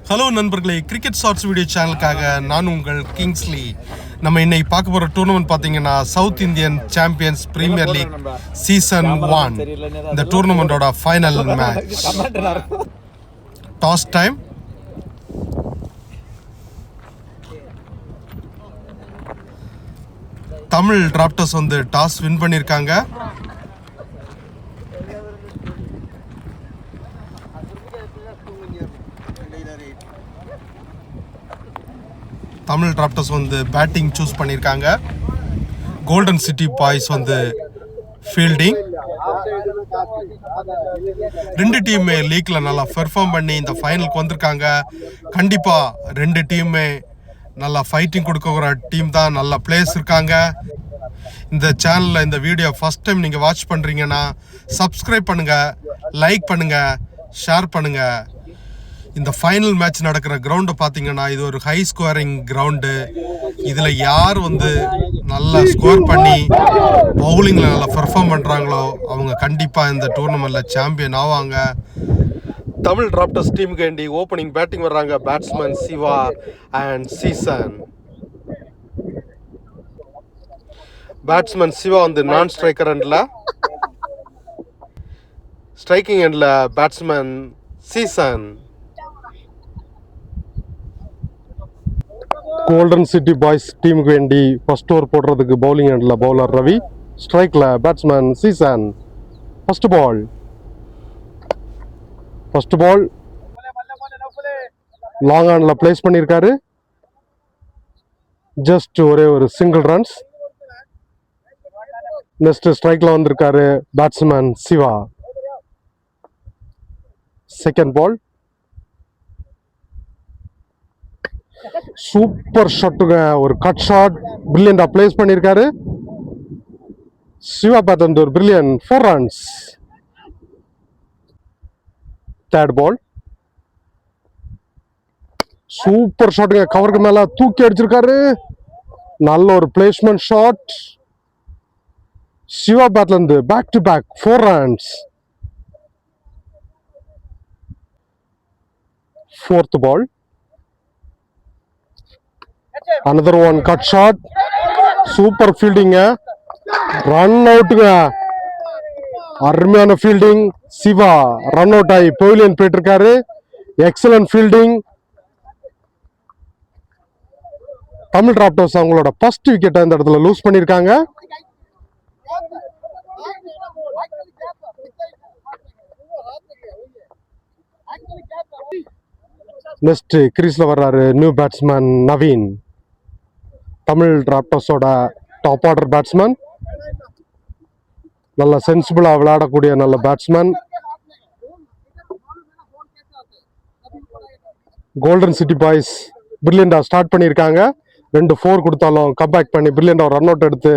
Hello நண்பர்களே, cricket shorts video சேனலுக்காக நான் உங்கள் கிங்ஸ்லி. நம்ம இன்னைக்கு பார்க்க போகிற டூர்னமெண்ட் பார்த்தீங்கன்னா south Indian champions premier league season 1. இந்த டூர்னமெண்ட்டோட final match. Toss time. Tamil drafters வந்து டாஸ் வின் பண்ணியிருக்காங்க. தமிழ் டிராப்டர்ஸ் வந்து பேட்டிங் சூஸ் பண்ணியிருக்காங்க. கோல்டன் சிட்டி பாய்ஸ் வந்து ஃபீல்டிங். ரெண்டு டீமுமே லீக்ல நல்லா பெர்ஃபார்ம் பண்ணி இந்த ஃபைனலுக்கு வந்திருக்காங்க. கண்டிப்பாக ரெண்டு டீமுமே நல்லா ஃபைட்டிங் கொடுக்குற டீம் தான். நல்ல பிளேயர்ஸ் இருக்காங்க. இந்த சேனலில் இந்த வீடியோ ஃபஸ்ட் டைம் நீங்கள் வாட்ச் பண்ணுறீங்கன்னா சப்ஸ்கிரைப் பண்ணுங்கள், லைக் பண்ணுங்கள், ஷேர் பண்ணுங்கள். இந்த ஃபைனல் மேட்ச் நடக்கிற கிரவுண்டை பார்த்தீங்கன்னா இது ஒரு ஹை ஸ்கோரிங் கிரவுண்டு. இதில் யார் வந்து நல்லா ஸ்கோர் பண்ணி பவுலிங்கில் நல்லா பெர்ஃபார்ம் பண்ணுறாங்களோ அவங்க கண்டிப்பாக இந்த டூர்னமெண்ட்டில் சாம்பியன் ஆவாங்க. தமிழ் டிராப்டர்ஸ் டீமுக்கு வேண்டி ஓப்பனிங் பேட்டிங் வர்றாங்க batsman Siva and season. Batsman Siva வந்து நான் ஸ்ட்ரைக்கர் எண்டில், ஸ்ட்ரைக்கிங் எண்டில் batsman season. Golden city boys டீமுக்கு வேண்டி ஃபர்ஸ்ட் ஓவர் போடுறதுக்கு பவுலிங் எண்டில் பவுலர் ரவி, ஸ்ட்ரைக்கில் batsman season. First ball long ஆனில் பிளேஸ் பண்ணியிருக்காரு. ஜஸ்ட் ஒரே ஒரு சிங்கிள் ரன்ஸ். நெக்ஸ்ட் ஸ்ட்ரைக்கில் வந்திருக்காரு batsman Siva. Second ball super ஷாட்டுங்க, ஒரு கட் ஷாட் பிரில்லியண்டா பிளேஸ் பண்ணியிருக்காரு. சிவா பேட்ல ஒரு brilliant 4 runs. Third ball super ஷாட்டுங்க, கவருக்கு மேல தூக்கி அடிச்சிருக்காரு. நல்ல ஒரு பிளேஸ்மெண்ட் ஷாட். சிவா பேட்ல இருந்து back to back 4 runs. Fourth ball another one cut shot, super ஃபீல்டிங்க, ரன் அவுட்டுங்க, அருமையான ஃபீல்டிங். சிவா ரன் அவுட் ஆகி பவிலியன் போயிட்டு இருக்காரு. Excellent fielding. தமிழ் டிராப்டர்ஸ் அவங்களோட ஃபர்ஸ்ட் விக்கெட்டை இந்த இடத்துல லூஸ் பண்ணியிருக்காங்க. நெக்ஸ்ட் கிரீஸ்ல வர்றாரு நியூ பேட்ஸ்மேன் நவீன், தமிழ் டிராப்டர்ஸோட டாப் ஆர்டர் பேட்ஸ்மேன். நல்ல சென்சிபிளா விளையாடக்கூடிய நல்ல பேட்ஸ்மேன். கோல்டன் சிட்டி பாய்ஸ் பிரில்லியண்டா ஸ்டார்ட் பண்ணியிருக்காங்க. 2 4 கொடுத்தாலும் கம்பேக் பண்ணி பிரில்லியண்டா ரன் அவுட் எடுத்து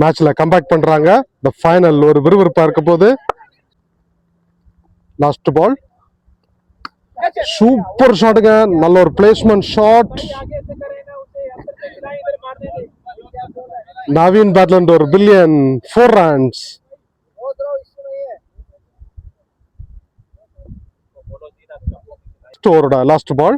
மேட்ச்ல கம்பேக் பண்றாங்க. இந்த ஃபைனல் ஒரு விறுவிறுப்பா இருக்க போது. லாஸ்ட் பால் சூப்பர் ஷாட்டுங்க, நல்ல ஒரு பிளேஸ்மெண்ட் ஷாட். நவீன் பேட்ல இருந்து ஒரு பிரில்லியன் 4 runs. ஓவரோட லாஸ்ட் பால்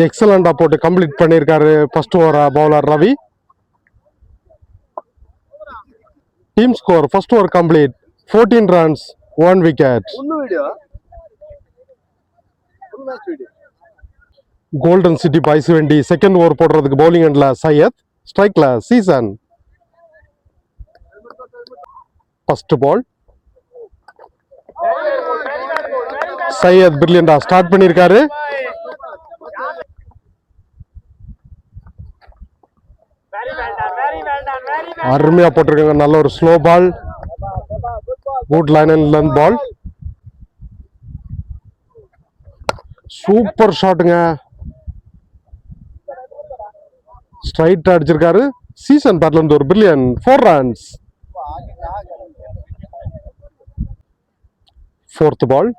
எக்ஸலண்டா போட்டு கம்ப்ளீட் பண்ணியிருக்காரு first over bowler Ravi. Team score first over complete 14 runs 1 wicket. Golden city boys வேண்டி செகண்ட் ஓவர் போடுறதுக்கு பவுலிங் எண்ட்ல சையத், ஸ்ட்ரைக்ல சீசன். ஃபர்ஸ்ட் பால் சையத் பிரில்லியண்டா ஸ்டார்ட் பண்ணியிருக்காரு. அருமையா போட்டிருக்காங்க, நல்ல ஒரு slow ball, good line and length ball. Super ஷாட்டுங்க, ஸ்ட்ரைட் அடிச்சிருக்காரு. சீசன் பேட்ல இருந்து ஒரு brilliant 4 runs. Fourth ball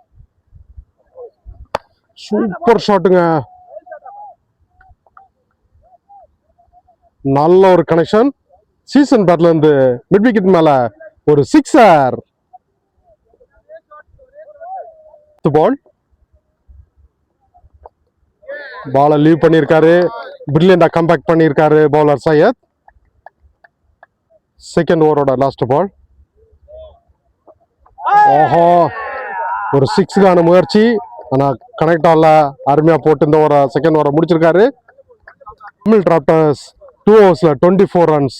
super ஷாட்டுங்க, நல்ல ஒரு கனெக்ஷன். சீசன் பேட்ல இருந்து மிட் விக்கெட் மேல ஒரு சிக்ஸர். பால் பாலை லீவ் பண்ணியிருக்காரு. பிரில்லியண்டா கம்பேக் பண்ணியிருக்காரு பவுலர் சையத். செகண்ட் ஓவரோட லாஸ்ட் பால். ஓஹோ, ஒரு சிக்ஸுக்கான முயற்சி, ஆனா கனெக்ட் ஆகல. அருமையா போட்டு இந்த ஓவரை செகண்ட் ஓவரை முடிச்சிருக்காரு. Tamil drafters 2 overs 24 runs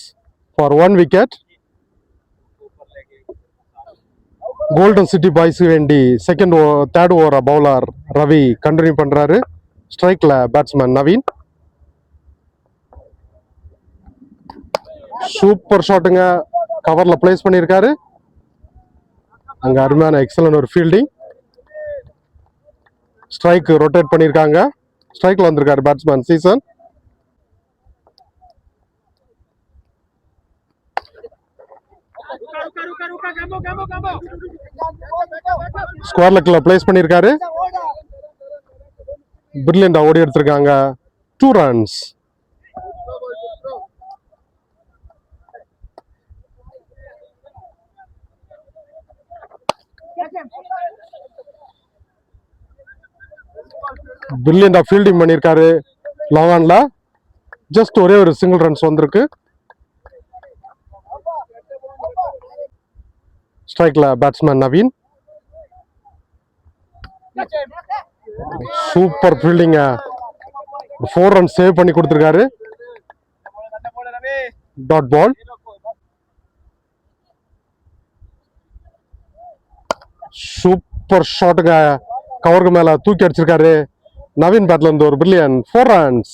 for 1 wicket. Golden city boys வேண்டி third over bowler Ravi continue பண்றாரு. ஸ்ட்ரைக்ல பேட்ஸ்மேன் நவீன். சூப்பர் ஷாட்டுங்க, கவர்ல பிளேஸ் பண்ணியிருக்காரு. அங்க அருமையான எக்ஸலன்ட் ஒரு ஃபீல்டிங். ஸ்ட்ரைக் ரொட்டேட் பண்ணியிருக்காங்க. ஸ்ட்ரைக்ல வந்திருக்காரு பேட்ஸ்மேன் சீசன். ஸ்கொயர் லெக்ல பிளேஸ் பண்ணியிருக்காரு. பிரில்லியண்டா ஓடி எடுத்திருக்காங்க. 2 runs. பிரில்லியண்டா ஃபீல்டிங் பண்ணியிருக்காரு. லாங் ஆன்ல ஜஸ்ட் ஒரே ஒரு சிங்கிள் ரன்ஸ் வந்திருக்கு. ஸ்ட்ரைக்ல பேட்ஸ்மேன் நவீன். சூப்பர் ஃபீல்டிங்க, 4 runs சேவ் பண்ணி கொடுத்திருக்காரு. Dot ball. சூப்பர் ஷாட்டுங்க, கவருக்கு மேல தூக்கி அடிச்சிருக்காரு. நவீன் பேட்ல இருந்து ஒரு பிரில்லியன் 4 runs.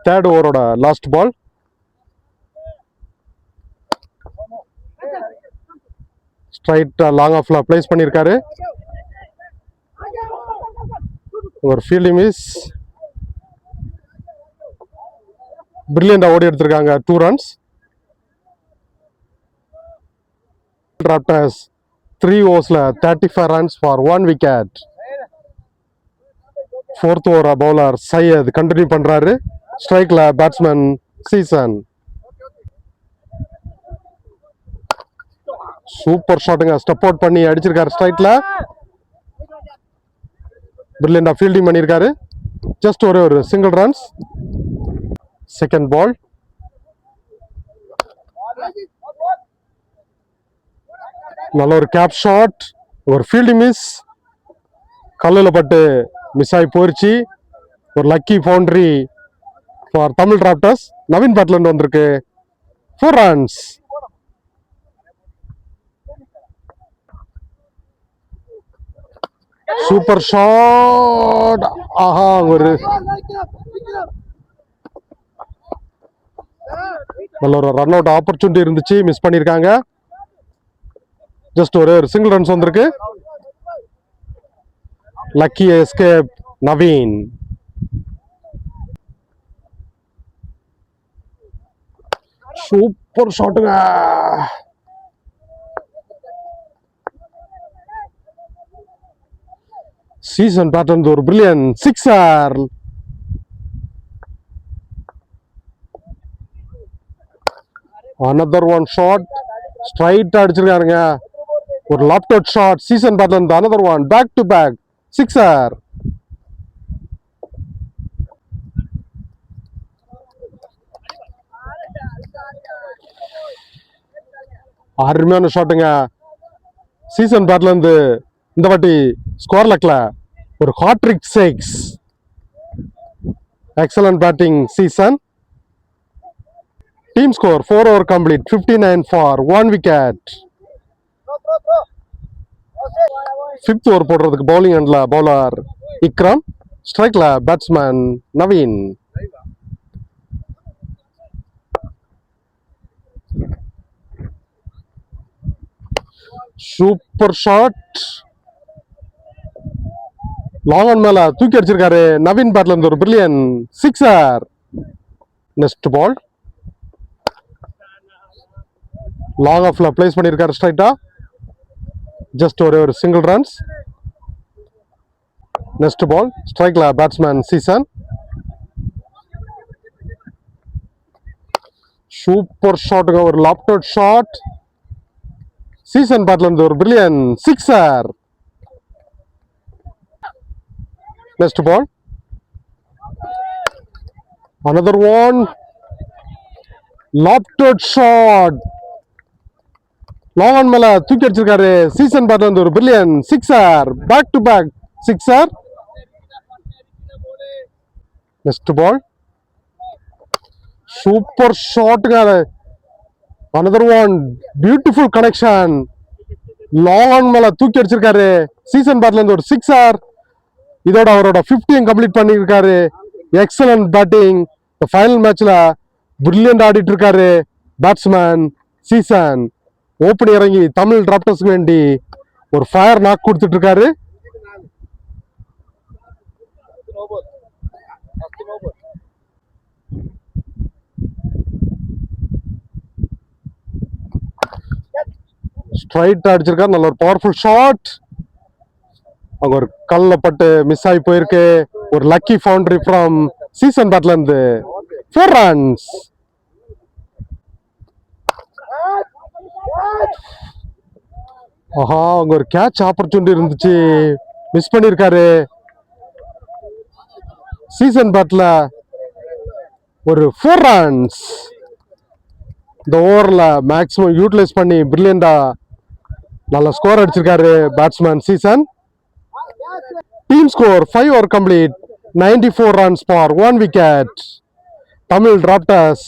தேர்ட் ஓவரோட லாஸ்ட் பால். ஸ்ட்ரைட் லாங் ஆஃப்ல பிளேஸ் பண்ணியிருக்காரு. ஒரு ஃபீல்டிங் மிஸ். பிரில்லியண்டா ஓடி எடுத்திருக்காங்க. 2 runs. Raptors 3 overs 35 runs for 1 wicket. Fourth over bowler Syed continue பண்றாரு. ஸ்ட்ரைக்ல பேட்ஸ்மேன் சீசன். சூப்பர் ஷாட்டுங்க, ஸ்டெப் அவுட் பண்ணி அடிச்சிருக்காரு ஸ்ட்ரைக்ல. பிரில்லியண்டா ஃபீல்டிங் பண்ணியிருக்காரு. ஜஸ்ட் ஒரே ஒரு சிங்கிள் ரன்ஸ். Second ball. நல்ல ஒரு கேப் ஷாட், ஒரு ஃபீல்டிங் மிஸ். கல்லுல பட்டு மிஸ் ஆகி போயிருச்சு. ஒரு லக்கி பவுண்டரி ஃபார் தமிழ் டிராப்டர்ஸ். நவீன் பேட்ல இருந்து வந்திருக்கு. 4 runs. Super shot. ஆஹா, ஒரு நல்ல ஒரு ரன் அவுட் ஆப்பர்ச்சுனிட்டி இருந்துச்சு, மிஸ் பண்ணிருக்காங்க. ஜஸ்ட் ஒரு சிங்கிள் ரன்ஸ் வந்திருக்கு. Lucky escape Naveen. சூப்பர் ஷாட்டுங்க. சீசன் பேட்டர்ன் ஒரு brilliant sixer. another one shot straight அடிச்சிருக்காருங்க. ஒரு லாப்ட் அவுட் ஷாட். சீசன் பேட்டர்ன் another one back to back sixer. அருமையான ஷாட்டுங்க. சீசன் பேட்ல இருந்து இந்த வாட்டி ஸ்கோர் லக்ல ஒரு hat trick 6. Excellent batting Seesan. Team score 4 over complete 59 for 1 wicket. 5th over போடுறதுக்கு பவுலிங் எண்ட்ல பவுலர் இக்ரம். ஸ்ட்ரைக்ல batsman Naveen. Super shot, long on மேல தூக்கி அடிச்சிருக்காரு. நவீன் பேட்ல இருந்து ஒரு brilliant sixer. Next ball long ஆஃப்ல பிளேஸ் பண்ணிருக்காரு ஸ்ட்ரைட்டா. ஜஸ்ட் ஒரே ஒரு சிங்கிள் ரன்ஸ். நெக்ஸ்ட் பால் ஸ்ட்ரைக்ல பேட்ஸ்மேன் சீசன். சூப்பர் ஷாட்டுங்க, ஒரு லாப்டவுட் ஷாட். சீசன் பேட்ல இருந்து ஒரு brilliant sixer. Next ball another one, lofted shot, long on மேல தூக்கி அடிச்சிருக்காரு. சீசன் பேட்ல இருந்து ஒரு brilliant sixer, back to back sixer. Next ball super ஷாட்டுங்க, another one, beautiful connection, long on மேல தூக்கி அடிச்சிருக்காரு. சீசன் பேட்ல இருந்து ஒரு சிக்ஸர். இதோட அவரோட 50 கம்ப்ளீட் பண்ணியிருக்காரு. Excellent batting. இந்த ஃபைனல் மேட்ச்ல பிரில்லியன்ட் ஆடிட்டு இருக்காரு பேட்ஸ்மேன் சீசன். ஓப்பன் இறங்கி தமிழ் டிராப்டர்ஸ்க்கு வேண்டி ஒரு ஃபயர் நாக் கொடுத்துட்டு இருக்காரு. ஸ்ட்ரைட் அடிச்சிருக்காரு, நல்ல ஒரு பவர்ஃபுல் ஷாட். அவங்க ஒரு கல்ல பட்டு மிஸ் ஆகி போயிருக்கு. ஒரு லக்கி பவுண்டரி ஃப்ரம் சீசன் பேட்ல இருந்து 4 runs. ஆஹா, அவங்க ஒரு கேட்ச் ஆப்பர்ச்சுனிட்டி இருந்துச்சு, மிஸ் பண்ணிருக்காரு. சீசன் பேட்ல ஒரு 4 runs. இந்த ஓவர்ல மேக்ஸிமம் யூட்டிலைஸ் பண்ணி பிரில்லியண்டா நல்ல ஸ்கோர் அடிச்சிருக்காரு batsman Seesan. Team score 5 over complete, 94 runs for 1 wicket. Tamil drafters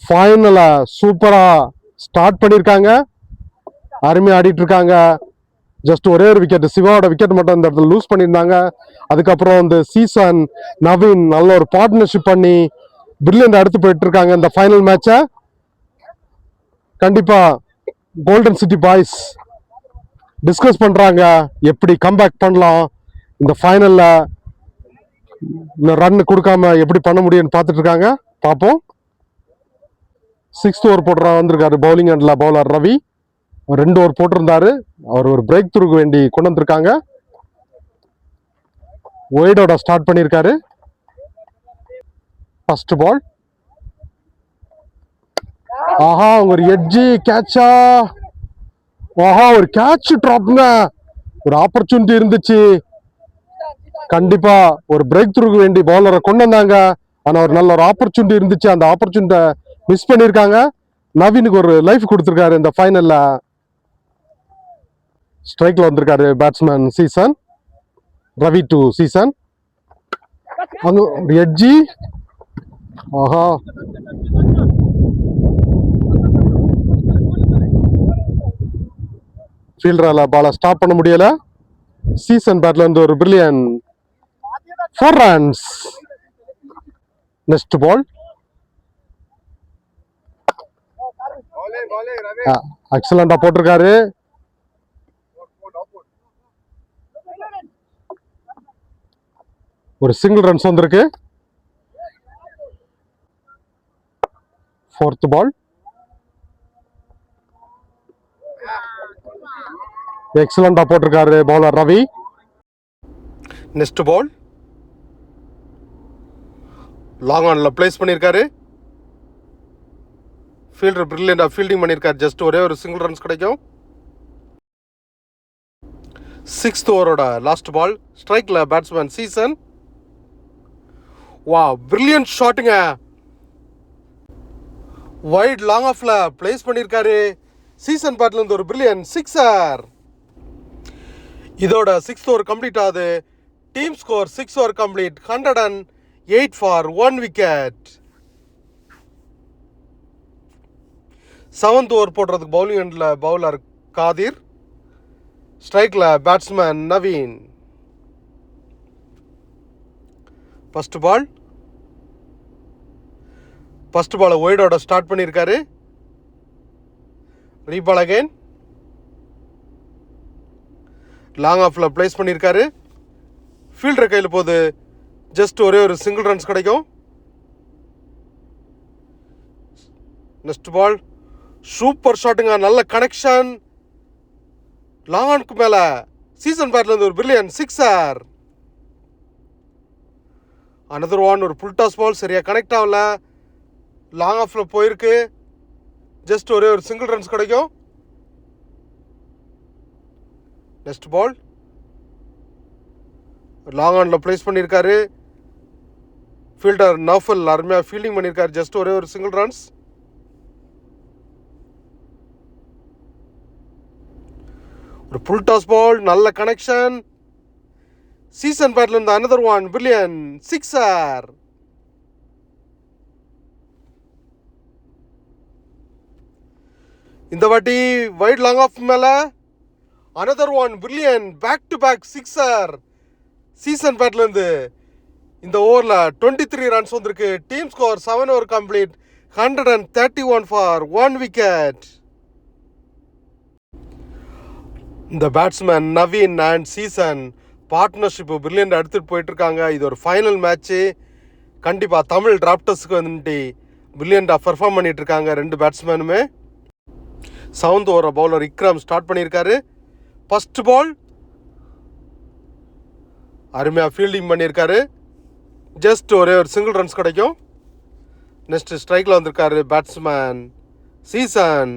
ஃபைனல சூப்பரா ஸ்டார்ட் பண்ணிருக்காங்க, அருமையா ஆடிட்டு இருக்காங்க. ஜஸ்ட் ஒரே ஒரு விக்கெட், சிவாவோட விக்கெட் மட்டும் இந்த இடத்துல லூஸ் பண்ணியிருந்தாங்க. அதுக்கப்புறம் இந்த சீசன் நவீன் நல்ல ஒரு பார்ட்னர்ஷிப் பண்ணி பிரில்லியன்ட் அடுத்து போயிட்டு இருக்காங்க. இந்த ஃபைனல் மேட்சை கண்டிப்பா கோல்டன் சிட்டி பாய்ஸ் டிஸ்கஸ் பண்றாங்க, எப்படி கம்பேக் பண்ணலாம், இந்த ஃபைனல்ல ரன் கொடுக்காம எப்படி பண்ண முடியும்னு பார்த்துட்டு இருக்காங்க. பார்ப்போம். 6th ஓவர் போடுற வந்திருக்காரு பவுலிங் அண்ட்ல பவுலர் ரவி. 2 ஓவர் போட்டிருந்தாரு, அவர் ஒரு பிரேக் த்ரூக்கு வேண்டி கொண்டு வந்திருக்காங்க. ஒய்டோட ஸ்டார்ட் பண்ணியிருக்காரு. ஃபர்ஸ்ட் பால், ஆஹா ஒரு எட்ஜி கேட்சா, ஆஹா ஒரு கேட்ச் டிராப்ங்க, ஒரு ஆப்பர்ச்சுனிட்டி இருந்துச்சு. கண்டிப்பா ஒரு பிரேக் த்ரூக்கு வேண்டி பவுலரை கொண்டு வந்தாங்க. ஆனா ஒரு நல்ல ஒரு ஆப்பர்ச்சுனிட்டி இருந்துச்சு, அந்த ஆப்பர்ச்சுனிட்டியை மிஸ் பண்ணிருக்காங்க. நவீனுக்கு ஒரு லைஃப் கொடுத்திருக்காரு இந்த ஃபைனல்ல. ஸ்ட்ரைக்ல வந்திருக்காரு batsman season, Ravi to season. அங்க ஒரு எட்ஜி, ஆஹா ஃபீல்டரால பால ஸ்டாப் பண்ண முடியல. சீசன் பேட்ல இருந்து ஒரு பிரில்லியன் 4 runs. நெக்ஸ்ட் பால், எக்ஸலண்டா போட்டிருக்காரு. ஒரு சிங்கிள் ரன்ஸ் வந்திருக்கு. 4th பால், எக்ஸலண்டா போட்டிருக்காரு bowler Ravi. Next ball long ஆன்ல பிளேஸ் பண்ணியிருக்காரு. ஃபீல்டர் பிரில்லியண்டா ஃபீல்டிங் பண்ணியிருக்காரு. ஜஸ்ட் ஒரே ஒரு சிங்கிள் ரன்ஸ் கிடைக்கும். 6th ஓவரோட லாஸ்ட் பால், ஸ்ட்ரைக்ல பேட்ஸ்மேன் சீசன். வா பிரில்லியன்ட் ஷாட்டுங்க, வைட் லாங் ஆஃப்ல பிளேஸ் பண்ணியிருக்காரு. சீசன் பேட்ல இருந்து ஒரு பிரில்லியன் சிக்ஸர். இதோட 6th ஓவர் கம்ப்ளீட் ஆகுது. Team score 6 over complete, 108 for 1 wicket. 7th over போடுறதுக்கு பவுலிங் எண்ட்ல பவுலர் காதிர், ஸ்ட்ரைக்ல பேட்ஸ்மேன் நவீன். ஃபர்ஸ்ட் பால் ஒய்டோட ஸ்டார்ட் பண்ணியிருக்காரு. ரீபால் அகைன், லாங் ஆஃப்ல பிளேஸ் பண்ணியிருக்காரு. ஃபீல்டர் கையில் போகுது, ஜஸ்ட் ஒரே ஒரு சிங்கிள் ரன்ஸ் கிடைக்கும். நெக்ஸ்ட் பால் சூப்பர் ஷாட்டுங்க, நல்ல கனெக்ஷன், லாங் ஆனுக்கு மேல சீசன் பேட்ல இருந்து ஒரு பிரில்லியன் சிக்ஸர். அனதர் ஒன் ஒரு புல் டாஸ் பால் சரியாக கனெக்ட் ஆகல, லாங் ஆஃபில் போயிருக்கு. ஜஸ்ட் ஒரே ஒரு சிங்கிள் ரன்ஸ் கிடைக்கும். நெக்ஸ்ட் பால் லாங் ஆனில் பிளேஸ் பண்ணியிருக்காரு. ஃபீல்டர் நஃபல் அருமையாக ஃபீல்டிங் பண்ணியிருக்காரு. ஜஸ்ட் ஒரே ஒரு சிங்கிள் ரன்ஸ். ஒரு புல் டாஸ் பால், நல்ல கனெக்ஷன். சீசன் பேட்ல இருந்து அனதர் ஒன் பிரில்லியன் சிக்ஸர். இந்த வாட்டி வைட் லாங் ஆஃப் மேல another one brilliant back to back sixer. Seesan பேட்ல இருந்து இந்த ஓவரில் 23 ரன்ஸ் வந்திருக்கு. Team score 7 over complete, 131 for 1 wicket. இந்த batsman Naveen and Seesan partnership brilliant எடுத்துகிட்டு போயிட்டுருக்காங்க. இது ஒரு ஃபைனல் மேட்ச்சு. கண்டிப்பாக தமிழ் டிராப்டர்ஸுக்கு வந்துட்டு பிரில்லியண்டாக பெர்ஃபார்ம் பண்ணிகிட்ருக்காங்க ரெண்டு பேட்ஸ்மேனுமே. 7th ஓவர் பவுலர் இக்ரம் ஸ்டார்ட் பண்ணியிருக்காரு. ஃபஸ்ட் பால் அருமையாக ஃபீல்டிங் பண்ணியிருக்காரு. ஜஸ்ட் ஒரே ஒரு சிங்கிள் ரன்ஸ் கிடைக்கும். நெக்ஸ்ட் ஸ்ட்ரைக்கில் வந்திருக்காரு பேட்ஸ்மேன் சீசன்.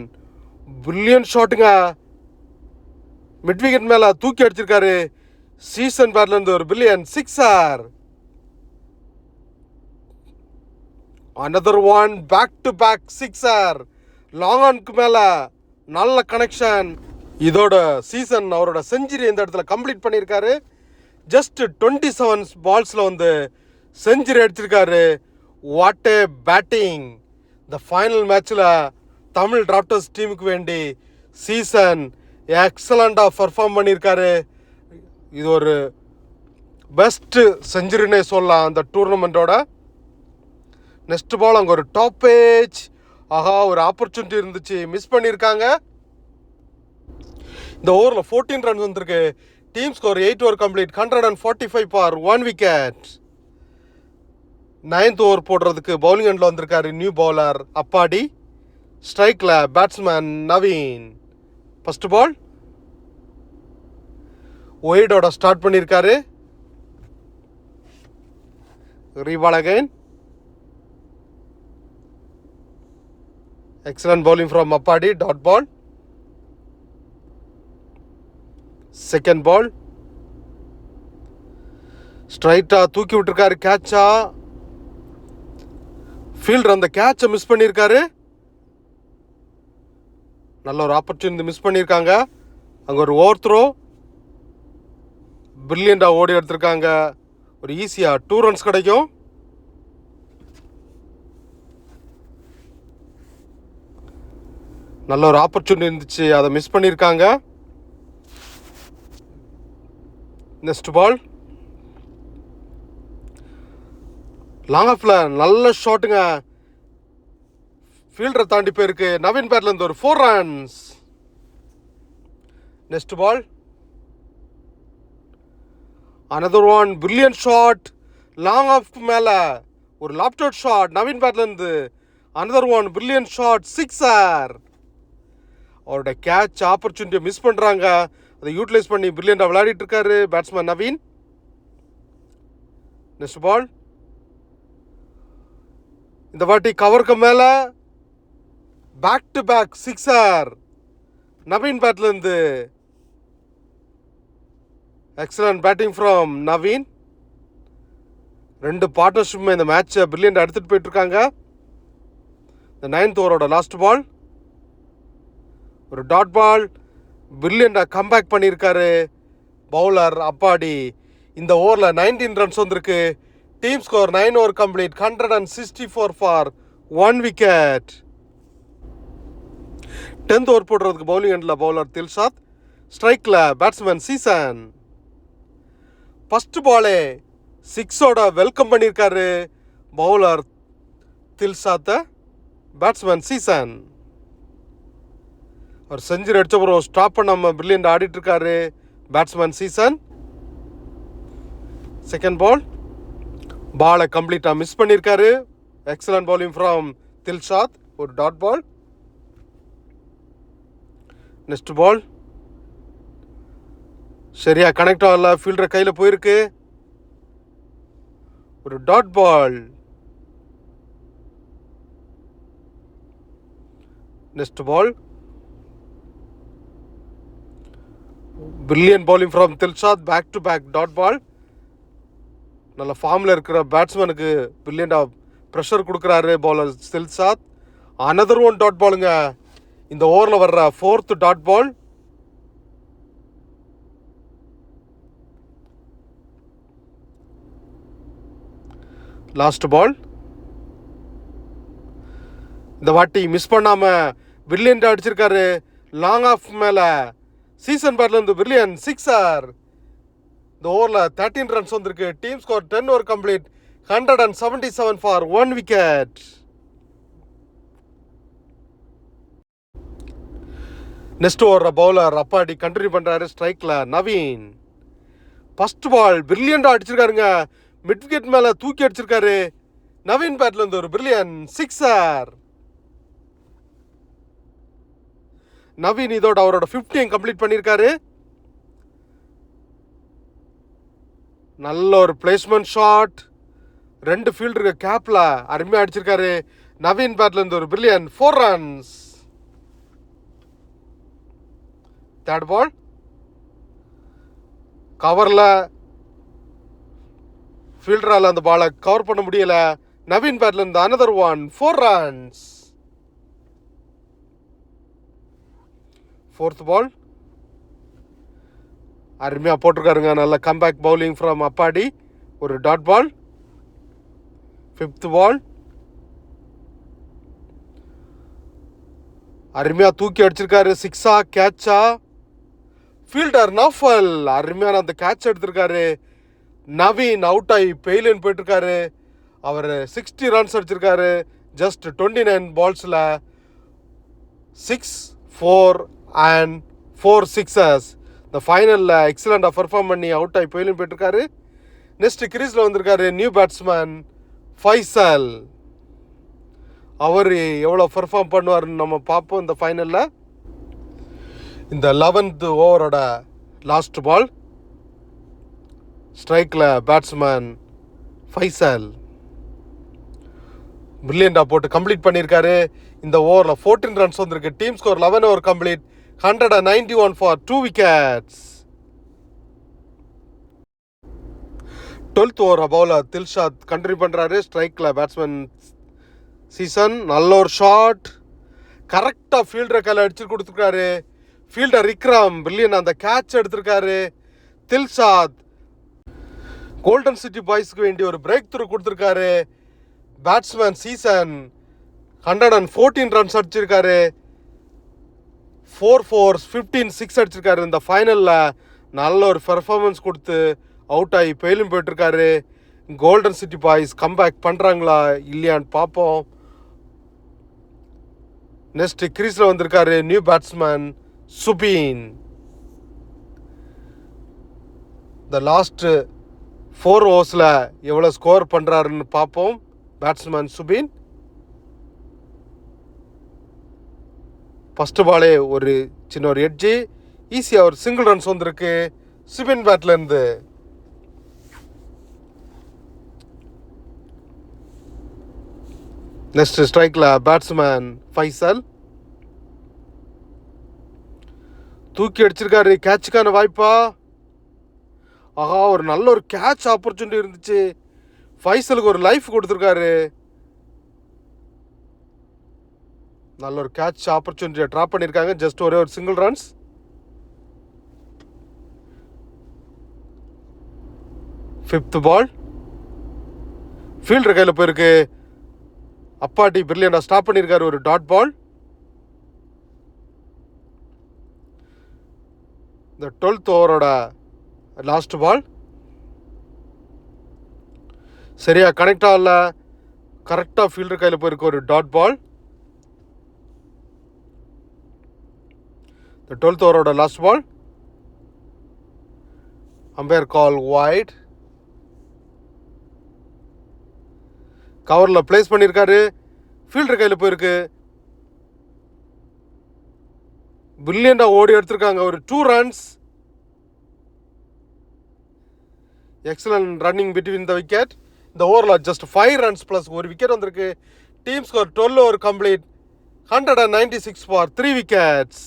பிரில்லியன்ட் ஷாட்டுங்க, மிட் விக்கெட் மேலே தூக்கி அடிச்சிருக்காரு. சீசன் பேட்லேருந்து ஒரு brilliant sixer. Another one back to back sixer. Long ஆனுக்கு மேலே நல்ல கனெக்ஷன். இதோட சீசன் அவரோட செஞ்சுரி இந்த இடத்துல கம்ப்ளீட் பண்ணியிருக்காரு. ஜஸ்ட் 27 பால்ஸில் வந்து செஞ்சுரி அடிச்சிருக்காரு. What A batting! இந்த ஃபைனல் மேட்ச்சில் தமிழ் டிராப்டர்ஸ் டீமுக்கு வேண்டி சீசன் எக்ஸலண்ட்டாக பர்ஃபார்ம் பண்ணியிருக்காரு. இது ஒரு பெஸ்ட்டு செஞ்சுரினே சொல்லலாம் அந்த டூர்னமெண்ட்டோட. நெக்ஸ்ட் பால் அங்கே ஒரு டாப் பேஜ். ஆஹா, ஒரு ஆப்பர்ச்சுனிட்டி இருந்துச்சு, மிஸ் பண்ணியிருக்காங்க. இந்த ஓவரில் 14 ரன்ஸ் வந்திருக்கு. Team score 8 over complete, 145 for 1 wicket. 9th over போடுறதுக்கு பவுலிங் எண்டில் வந்திருக்காரு நியூ பவுலர் அப்பாடி. ஸ்ட்ரைக்கில் பேட்ஸ்மேன் நவீன். ஃபர்ஸ்ட் பால் ஒய்டோட ஸ்டார்ட் பண்ணியிருக்காரு. Reball again. Excellent bowling from Appadi. Dot ball. Second ball ஸ்ட்ரைட்டாக தூக்கி விட்டுருக்காரு. கேட்சா ஃபீல்டர் அந்த கேட்சை மிஸ் பண்ணியிருக்காரு. நல்ல ஒரு ஆப்பர்ச்சுனிட்டி மிஸ் பண்ணியிருக்காங்க. அங்கே ஒரு ஓவர் த்ரோ பிரில்லியண்டாக ஓடி எடுத்திருக்காங்க. ஒரு ஈஸியாக 2 ரன்ஸ் கிடைக்கும். நல்ல ஒரு ஆப்பர்ச்சுனிட்டி இருந்துச்சு, அதை மிஸ் பண்ணியிருக்காங்க. நெக்ஸ்ட் பால் லாங் ஆஃப்ல நல்ல ஷாட்டுங்க, ஃபீல்டரை தாண்டி போயிருக்கு. நவீன் பேட்லேருந்து ஒரு 4 runs. Next ball another one brilliant shot. Long off மேலே ஒரு லாப்டாட் ஷாட் நவீன் பேட்லேருந்து. Another one brilliant shot, sixer. அவரோட கேட்ச் ஆப்பர்ச்சுனிட்டியை மிஸ் பண்ணுறாங்க. அதை யூட்டிலைஸ் பண்ணி பிரில்லியண்டாக விளையாடிட்டு இருக்காரு பேட்ஸ்மேன் நவீன். நெக்ஸ்ட் பால் இந்த வாட்டி கவருக்கு மேலே back to back sixer Naveen பேட்லேருந்து. Excellent batting from Naveen. ரெண்டு பார்ட்னர்ஷிப்புமே இந்த மேட்சை பிரில்லியண்டாக எடுத்துகிட்டு போயிட்டுருக்காங்க. இந்த 9th ஓவரோட லாஸ்ட் பால் ஒரு டாட் பால். பிரில்லியண்டாக கம்பேக் பண்ணியிருக்காரு பவுலர் அப்பாடி. இந்த ஓவரில் 19 ரன்ஸ் வந்திருக்கு. Team score 9 over complete, 164 for 1 wicket. 10th over போடுறதுக்கு பவுலிங் எண்டில் பவுலர் தில்ஷாத். ஸ்ட்ரைக்கில் பேட்ஸ்மேன் சீசன். ஃபஸ்ட் பாலே 6ஓட வெல்கம் பண்ணியிருக்காரு பவுலர் தில்ஷாத்தை பேட்ஸ்மேன் சீசன். அவர் செஞ்சுரி அடித்த அப்புறம் ஸ்டாப் பண்ணாமல் பிரில்லியண்ட் ஆடிட்டுருக்காரு பேட்ஸ்மேன் சீசன். செகண்ட் பால் பாலை கம்ப்ளீட்டாக மிஸ் பண்ணியிருக்காரு. எக்ஸலன்ட் பவுலிங் ஃப்ரம் தில்ஷாத், ஒரு டாட் பால். நெக்ஸ்ட் பால் சரியாக கனெக்ட் ஆகல, ஃபீல்டர் கையில் போயிருக்கு. ஒரு dot ball. Next ball. Brilliant bowling from Dilshad. Back to back dot ball. நல்ல ஃபார்மில் இருக்கிற பேட்ஸ்மேனுக்கு பிரில்லியண்டாக ப்ரெஷர் கொடுக்குறாரு bowler Dilshad. Another one dot பாலுங்க. இந்த ஓவரில் வர்ற 4th dot ball. Last ball. இந்த வாட்டி மிஸ் பண்ணாமல் பிரில்லியண்டாக அடிச்சிருக்காரு. லாங் ஆஃப் மேலே சீசன் பேட்லேருந்து பிரில்லியன் சிக்ஸர். இந்த ஓவரில் 13 ரன்ஸ் வந்திருக்கு. Team score 10 over complete. 177 for 1 wicket. Next over bowler Appadi continue பண்ணுறாரு. ஸ்ட்ரைக்கில் நவீன். ஃபர்ஸ்ட் பால் பிரில்லியண்டாக அடிச்சிருக்காருங்க. மிட் விக்கெட் மேலே தூக்கி அடிச்சிருக்காரு. நவீன் பேட்லேருந்து ஒரு பிரில்லியன் சிக்ஸர். நவீன் இதோட அவரோட 50 கம்ப்ளீட் பண்ணியிருக்காரு. நல்ல ஒரு பிளேஸ்மெண்ட் ஷாட். 2 ஃபீல்டருக்கு கேப்ல அருமையாக அடிச்சிருக்காரு. நவீன் பேட்லேருந்து ஒரு பிரில்லியன் 4 ரன்ஸ். தேர்ட் பால். கவரில் ஃபீல்டரால் அந்த பாலை கவர் பண்ண முடியல. நவீன் பேட்லேருந்து another one 4 runs. Fourth ball. அருமையாக போட்டிருக்காருங்க. நல்ல கம்பேக் பவுலிங் ஃப்ரம் அப்பாடி. ஒரு டாட் பால். ஃபிஃப்த் பால். அருமையாக தூக்கி அடிச்சிருக்காரு. சிக்ஸா கேட்சா? ஃபீல்டர் நஃபல் அருமையான அந்த கேட்ச் எடுத்திருக்காரு. நவீன் அவுட் ஆகி பெயிலின் போயிட்டுருக்காரு. அவர் 60 ரன்ஸ் அடிச்சிருக்காரு. Just 29 பால்ஸில் 6, 4 and 4 sixes. இந்த ஃபைனலில் எக்ஸலண்டாக பெர்ஃபார்ம் பண்ணி அவுட் ஆகி போயிலும் போயிட்டுருக்காரு. நெக்ஸ்ட் கிரீஸில் வந்திருக்காரு நியூ பேட்ஸ்மேன் ஃபைசல். அவர் எவ்வளோ பெர்ஃபார்ம் பண்ணுவார்னு நம்ம பார்ப்போம் இந்த ஃபைனலில். இந்த 11th ஓவரோட லாஸ்ட் பால். ஸ்ட்ரைக்கில் பேட்ஸ்மேன் ஃபைசல் பிரில்லியண்டாக போட்டு கம்ப்ளீட் பண்ணியிருக்காரு. இந்த ஓவரில் 14 ரன்ஸ் வந்திருக்கு. Team score 11 over complete. 191 for 2 wickets. 12th over bowler Dilshad continue பண்ணுறாரு. ஸ்ட்ரைக்கில் பேட்ஸ்மேன் சீசன். நல்ல ஒரு ஷாட். கரெக்டாக ஃபீல்டரை கையில் அடிச்சு கொடுத்துருக்காரு. ஃபீல்டர் விக்ரம் பிரில்லியன் அந்த கேட்ச் எடுத்திருக்காரு. தில்ஷாத் கோல்டன் சிட்டி பாய்ஸ்க்கு வேண்டி ஒரு பிரேக் த்ரூ கொடுத்துருக்காரு. பேட்ஸ்மேன் சீசன் 114 ரன்ஸ் அடிச்சிருக்காரு. 4 4s 15 6 அடிச்சிருக்காரு. இந்த ஃபைனலில் நல்ல ஒரு பெர்ஃபார்மன்ஸ் கொடுத்து அவுட் ஆகி பெயிலும் போயிட்டுருக்காரு. கோல்டன் சிட்டி பாய்ஸ் கம்பேக் பண்ணுறாங்களா இல்லையான்னு பார்ப்போம். நெக்ஸ்ட் கிரீஸில் வந்திருக்காரு நியூ பேட்ஸ்மேன் சுபீன். இந்த லாஸ்ட் 4 ஓவர்ஸில் எவ்வளோ ஸ்கோர் பண்ணுறாருன்னு பார்ப்போம். பேட்ஸ்மேன் சுபீன் ஃபஸ்ட்டு பாலே ஒரு சின்ன ஒரு எட்ஜி. ஈஸியாக ஒரு சிங்கிள் ரன்ஸ் வந்திருக்கு சுபின் பேட்லேருந்து. நெக்ஸ்ட் ஸ்ட்ரைக்கில் பேட்ஸ்மேன் ஃபைசல் தூக்கி அடிச்சிருக்காரு. கேட்சுக்கான வாய்ப்பா? ஆஹா, ஒரு நல்ல ஒரு கேட்ச் ஆப்பர்ச்சுனிட்டி இருந்துச்சு. ஃபைசலுக்கு ஒரு லைஃப் கொடுத்துருக்காரு. நல்ல ஒரு கேட்ச் ஆப்பர்ச்சுனிட்டியை ட்ராப் பண்ணியிருக்காங்க. ஜஸ்ட் ஒரே ஒரு single runs. Fifth ball. Fielder கையில் போயிருக்கு. அப்பாட்டி பிரில்லியண்டாக ஸ்டாப் பண்ணியிருக்காரு. ஒரு டாட் பால். இந்த 12th ஓவரோட லாஸ்ட் பால். சரியாக கனெக்ட் ஆகல. கரெக்டாக ஃபீல்டர் கையில் போயிருக்கு. ஒரு டாட் பால். The 12th ஓவரோட last ball. Umpire call wide. கவரில் பிளேஸ் பண்ணியிருக்காரு. ஃபீல்டர் கையில் போயிருக்கு. பிரில்லியண்டாக ஓடி எடுத்திருக்காங்க. ஒரு 2 runs. Excellent running between the wicket. இந்த ஓவரில் ஜஸ்ட் 5 runs ப்ளஸ் ஒரு விக்கெட் வந்திருக்கு. Team score 12 over complete, 196 for 3 wickets.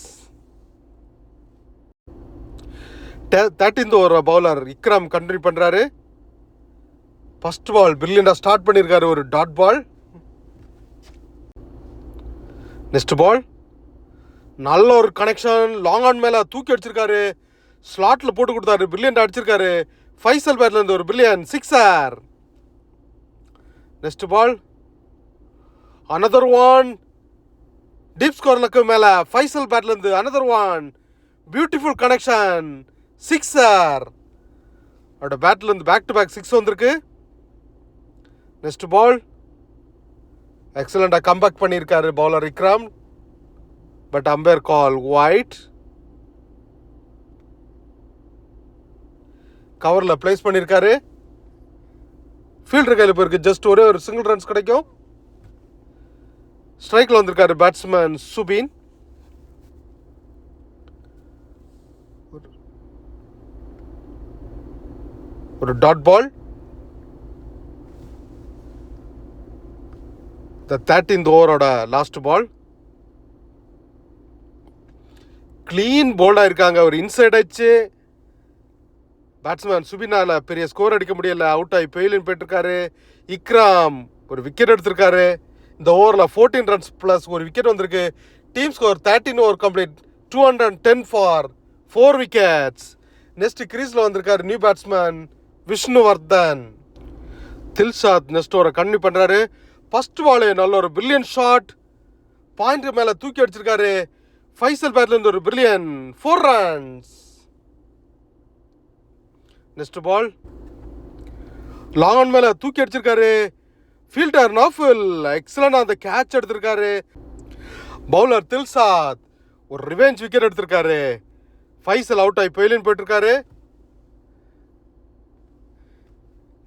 13th over bowler Ikram continue பண்ணுறாரு. ஃபர்ஸ்ட் பால் பிரில்லியண்டாக ஸ்டார்ட் பண்ணியிருக்காரு, ஒரு டாட் பால். நெக்ஸ்ட் பால் நல்ல ஒரு கனெக்ஷன், லாங் ஆன் மேலே தூக்கி அடிச்சிருக்காரு, ஸ்லாட்டில் போட்டு கொடுத்தாரு, பிரில்லியண்டாக அடிச்சிருக்காரு. ஃபைசல் பேட்லேருந்து ஒரு brilliant sixer. Next ball another one, deep ஸ்கோர்லுக்கு மேலே ஃபைசல் பேட்லேருந்து another one, beautiful connection, sixer. அவரோட பேட்லேருந்து பேக் டு பேக் 6 வந்திருக்கு. நெக்ஸ்ட் பால் எக்ஸலண்டாக கம்பேக் பண்ணியிருக்காரு bowler Ikram, but umpire call wide. கவரில் பிளேஸ் பண்ணியிருக்காரு, ஃபீல்டர் கையில் போயிருக்கு, ஜஸ்ட் ஒரே ஒரு சிங்கிள் ரன்ஸ் கிடைக்கும். ஸ்ட்ரைக்கில் வந்திருக்காரு பேட்ஸ்மேன் சுபின். ஒரு டாட் பால். இந்த 13th ஓவரோட லாஸ்ட் பால். கிளீன் போல்டாக இருக்காங்க, ஒரு இன்சைட் ஆச்சு. பேட்ஸ்மேன் சுபினால பெரிய ஸ்கோர் அடிக்க முடியல, அவுட் ஆகி பெயிலின் போயிட்டுருக்காரு. இக்ராம் ஒரு விக்கெட் எடுத்திருக்காரு. இந்த ஓவரில் 14 runs ப்ளஸ் ஒரு விக்கெட் வந்திருக்கு. Team score 13 over complete, 210 for 4 wickets. Next கிரீஸில் வந்திருக்காரு new batsman Vishnuvardhan. Dilshad next over continue பண்ணுறாரு. ஃபர்ஸ்ட் பாலு நல்ல ஒரு பிரில்லியன் ஷாட், பாயிண்ட் மேலே தூக்கி அடிச்சிருக்காரு. ஃபைசல் பேட்லேருந்து ஒரு brilliant 4 runs. Next ball long on மேலே தூக்கி அடிச்சிருக்காரு. ஃபீல்டர் நாஃபில் எக்ஸலண்டாக அந்த கேட்ச் எடுத்திருக்காரு. பவுலர் தில்ஷாத் ஒரு ரிவெஞ்ச் விக்கெட் எடுத்திருக்காரு. ஃபைசல் அவுட் ஆகி பெயிலின் போயிட்டுருக்காரு.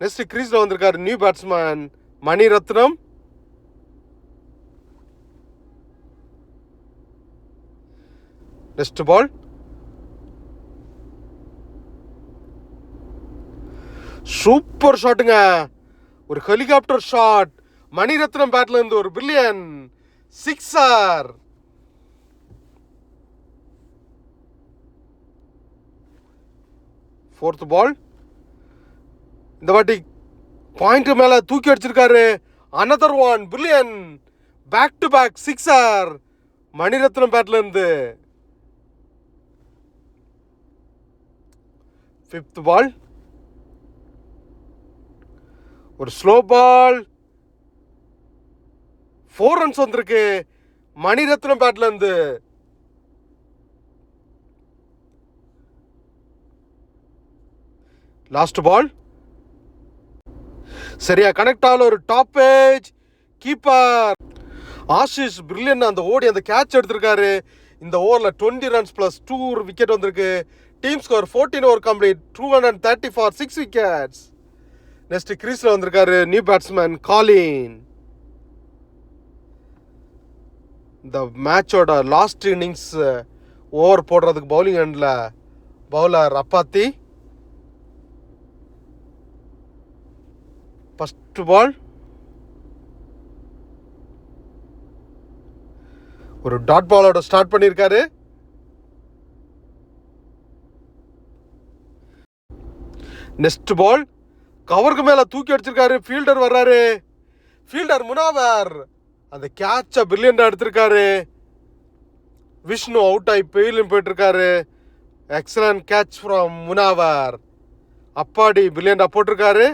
நெக்ஸ்ட் கிரீஸில் வந்திருக்காரு new batsman Maniratnam. Next ball super ஷாட்டுங்க, ஒரு ஹெலிகாப்டர் ஷாட், மணிரத்னம் பேட்ல இருந்து ஒரு பிரில்லியன் சிக்ஸர். ஃபோர்த் பால் இந்த வாட்டி பாயிண்ட் மேல தூக்கி அடிச்சிருக்காரு. Another one brilliant back to back sixer Maniratnam பேட்ல இருந்து. ஃபிஃப்த் பால் ஒரு ஸ்லோ பால், 4 runs வந்திருக்கு மணிரத்னம் பேட்ல இருந்து. லாஸ்ட் பால் சரியா கனெக்ட் ஆகல, ஒரு top edge keeper Ashish brilliant அந்த ஓடி அந்த கேட்ச் எடுத்திருக்காரு. இந்த ஓவரில் 20 runs ப்ளஸ் 2 விக்கெட் வந்திருக்கு. Team score 14 over complete, 230 for 6 wickets. Next கிரீஸில் வந்திருக்காரு நியூ பேட்ஸ்மேன் காலின். இந்த மேட்சோட லாஸ்ட் இன்னிங்ஸ் ஓவர் போடுறதுக்கு பவுலிங் எண்டில் பவுலர் அப்பாத்தி. ஃபர்ஸ்ட் பால் ஒரு டாட் பாலோட ஸ்டார்ட் பண்ணியிருக்காரு. நெக்ஸ்ட் பால் கவருக்கு மேல தூக்கி அடிச்சிருக்காரு, ஃபீல்டர் வர்றாரு. ஃபீல்டர் முனாவர் அந்த கேட்ச பிரில்லியண்டா எடுத்திருக்காரு. விஷ்ணு அவுட் ஆகி பெயிலும் போயிட்டு இருக்காரு. Excellent catch from Munawar. அப்பாடி பிரில்லியண்டா போட்டிருக்காரு.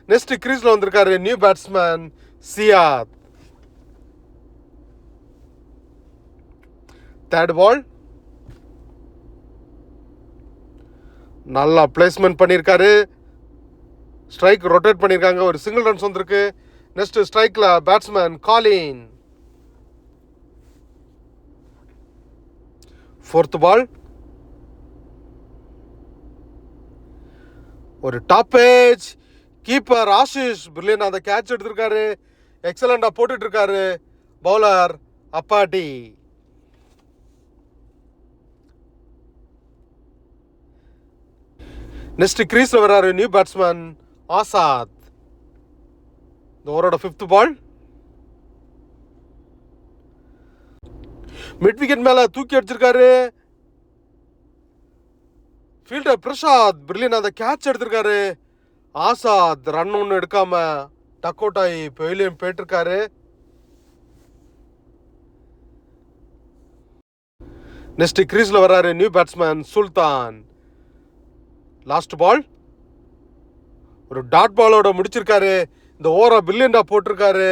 நெக்ஸ்ட் கிரீஸ்ல வந்திருக்காரு நியூ பேட்ஸ்மேன் சியாத். தேர்ட் பால் நல்லா பிளேஸ்மெண்ட் பண்ணியிருக்காரு. ஸ்ட்ரைக் ரொட்டேட் பண்ணியிருக்காங்க, ஒரு சிங்கிள் ரன்ஸ் வந்திருக்கு. நெக்ஸ்ட் ஸ்ட்ரைக்ல பேட்ஸ்மேன் காலின். ஃபோர்த் பால் ஒரு top edge keeper Ashish brilliant அந்த கேட்ச் எடுத்திருக்காரு. எக்ஸலண்டா போட்டுட்டு இருக்காரு பவுலர் அப்பாட்டி. நெக்ஸ்ட் கிரீஸ்ல வர்றாரு நியூ பேட்ஸ்மேன் ஆசாத். இந்த ஓவரோட 5th பால். மிட் விக்கெட் மேல தூக்கி அடிச்சிருக்காரு ஃபீல்டர் பிரசாத். பிரில்லியன் அந்த கேட்ச் எடுத்திருக்காரு. ஆசாத் ரன் ஒன்று எடுக்காம டக் அவுட் ஆகி பெவிலியன் போயிட்டு நெக்ஸ்ட் கிரீஸ்ல வர்றாரு new batsman Sultan. Last ball. ஒரு டாட் பாலோட முடிச்சிருக்காரு. இந்த ஓவரை பில்லியன்டா போட்டிருக்காரு.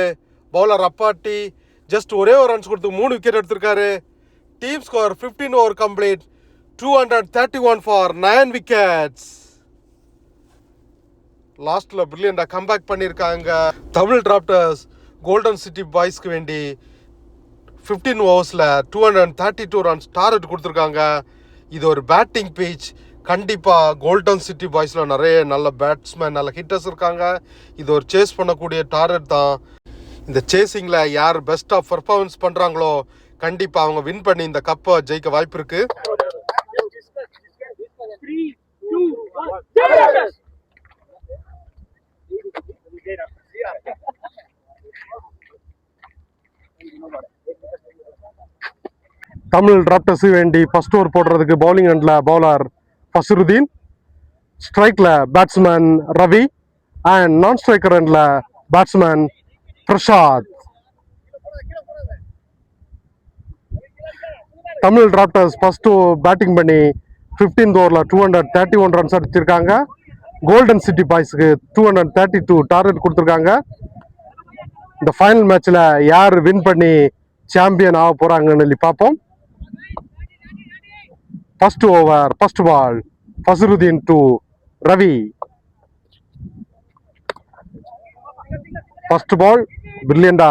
பவுலர் அப்பாட்டி ஜஸ்ட் ஒரே ஒரு ரன்ஸ் கொடுத்து 3 விக்கெட் எடுத்திருக்காரு. Team score 15 over complete 231 for 9 wickets. லாஸ்ட்ல பிரில்லியண்டா கம்பேக் பண்ணியிருக்காங்க. தமிழ் டிராப்டர்ஸ் கோல்டன் சிட்டி பாய்ஸ்க்கு வேண்டி 15 ஓவர்ஸில் 232 ரன்ஸ் டார்கெட் கொடுத்துருக்காங்க. இது ஒரு பேட்டிங் பிச். கண்டிப்பாக கோல்டன் சிட்டி பாய்ஸில் நிறைய நல்ல பேட்ஸ்மேன் நல்ல ஹிட்டர்ஸ் இருக்காங்க. இது ஒரு சேஸ் பண்ணக்கூடிய டார்கெட் தான். இந்த சேசிங்கில் யார் பெஸ்ட்டாக பர்ஃபார்மன்ஸ் பண்ணுறாங்களோ கண்டிப்பாக அவங்க வின் பண்ணி இந்த கப்பை ஜெயிக்க வாய்ப்பு இருக்குது. தமிழ் டிராப்டர்ஸ் வேண்டி ஃபர்ஸ்ட் ஓவர் போடுறதுக்கு பவுலிங் எண்ட்ல பவுலர் ஃபசருதீன், ஸ்ட்ரைக்ல batsman Ravi and non striker எண்ட்ல batsman Prasad. Tamil drafters first batting பண்ணி 15th ஓவர்ல 231 ரன்ஸ் அடிச்சிருக்காங்க. கோல்டன் சிட்டி பாய்ஸ்க்கு 232 டார்கெட் கொடுத்துருக்காங்க. இந்த ஃபைனல் மேட்ச்ல யார் வின் பண்ணி சாம்பியன் ஆக போறாங்கன்னு பார்ப்போம். First over first ball Fasaruddin to Ravi. First ball பிரில்லியண்டா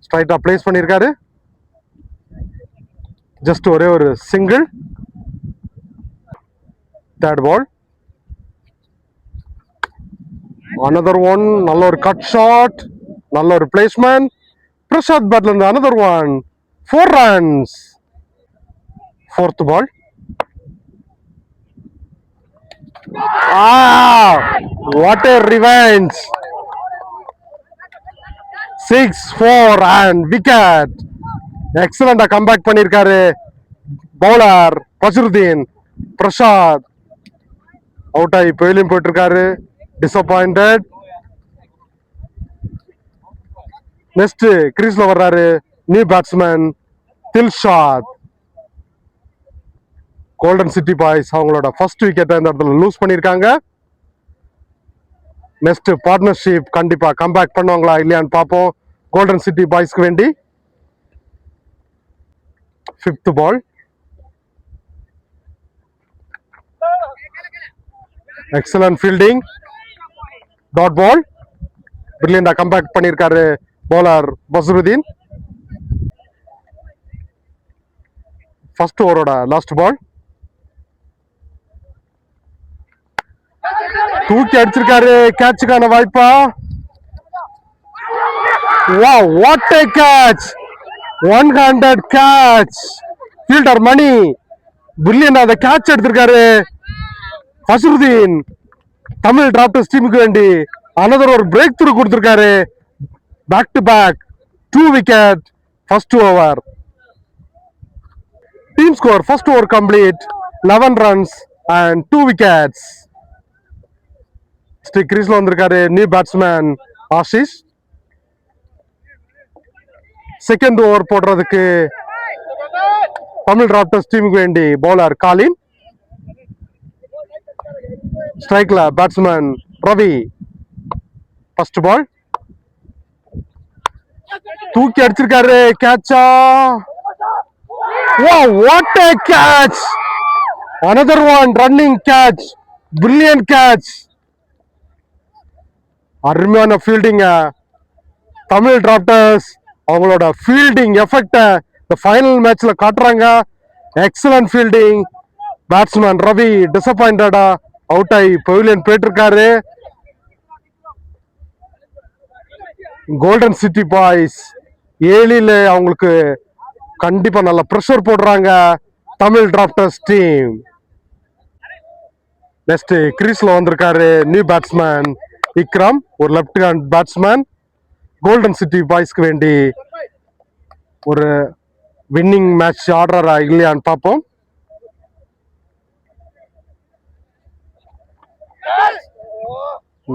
ஸ்ட்ரைட்டா பிளேஸ் பண்ணியிருக்காரு. ஜஸ்ட் ஒரே ஒரு single. Third ball another one. நல்ல ஒரு கட் ஷாட், நல்ல ஒரு பிளேஸ்மெண்ட். பிரசாத் பேட்ல இருந்து another one 4 runs. Fourth ball. What a revenge. 6-4 and wicket. எக்ஸலண்டா comeback பண்ணிருக்காரு பவுலர் ஃபசருதீன். பிரசாத் அவுட் ஆகி பெயிலும் போயிட்டு இருக்காரு. டிசப்பாயிண்டட். நெக்ஸ்ட் கிரீஸ்ல வர்றாரு new batsman Dilshad. Golden city boys அவங்களோட ஃபர்ஸ்ட் விக்கெட்டை இந்த இடத்துல லூஸ் பண்ணியிருக்காங்க. நெக்ஸ்ட் பார்ட்னர்ஷிப் கண்டிப்பா கம்பேக் பண்ணுவாங்களா இல்லையான்னு பார்ப்போம் கோல்டன் சிட்டி பாய்ஸ்க்கு வேண்டி. 5th ball. Excellent fielding. Dot ball. பிரில்லியண்டா கம்பேக் பண்ணியிருக்காரு பவுலர் பஸ்ருதீன். ஃபர்ஸ்ட் ஓவரோட லாஸ்ட் பால். தூக்கி அடிச்சிருக்காரு. கேட்சுக்கான வாய்ப்பா? Wow, what a catch! One-handed catch. Fielder Mani பிரில்லியண்டா அந்த கேட்ச் எடுத்திருக்காரு. ஃபசருதீன் தமிழ் டிராப்டர்ஸ் டீமுக்கு வேண்டி அனதர் ஒரு பிரேக் த்ரூ கொடுத்திருக்காரு. Back to back 2 wicket first over. Team score first over complete 11 runs and 2 wickets. கிரீஸ்ல வந்திருக்காரு new batsman Ashish. Second over போடுறதுக்கு தமிழ் டிராப்டர்ஸ் டீமுக்கு வேண்டி பவுலர் காலின். ஸ்ட்ரைக்ல பேட்ஸ்மேன் ரவி. ஃபர்ஸ்ட் பால் தூக்கி அடிச்சிருக்காரு. கேட்சா? Wow, what a catch! Another one running catch. Brilliant catch. அருமையான fielding. Tamil drafters அவங்களோட fielding எஃபெக்ட இந்த ஃபைனல் மேட்ச்ல காட்டுறாங்க. Excellent fielding. பேட்ஸ்மேன் ரவி டிசப்பாயிண்டடா அவுட் ஆகி பெவிலியன் போயிட்டு இருக்காரு. கோல்டன் சிட்டி பாய்ஸ் ஏழில அவங்களுக்கு கண்டிப்பா நல்ல ப்ரெஷர் போடுறாங்க தமிழ் டிராப்டர்ஸ் டீம். நெக்ஸ்ட் கிரீஸ்ல வந்திருக்காரு நியூ பேட்ஸ்மேன் விக்ரம், ஒரு left hand batsman. Golden city பாய்ஸ்க்கு வேண்டி ஒரு வின்னிங் மேட்ச் ஆடுறாரா இல்லையான்னு பார்ப்போம்.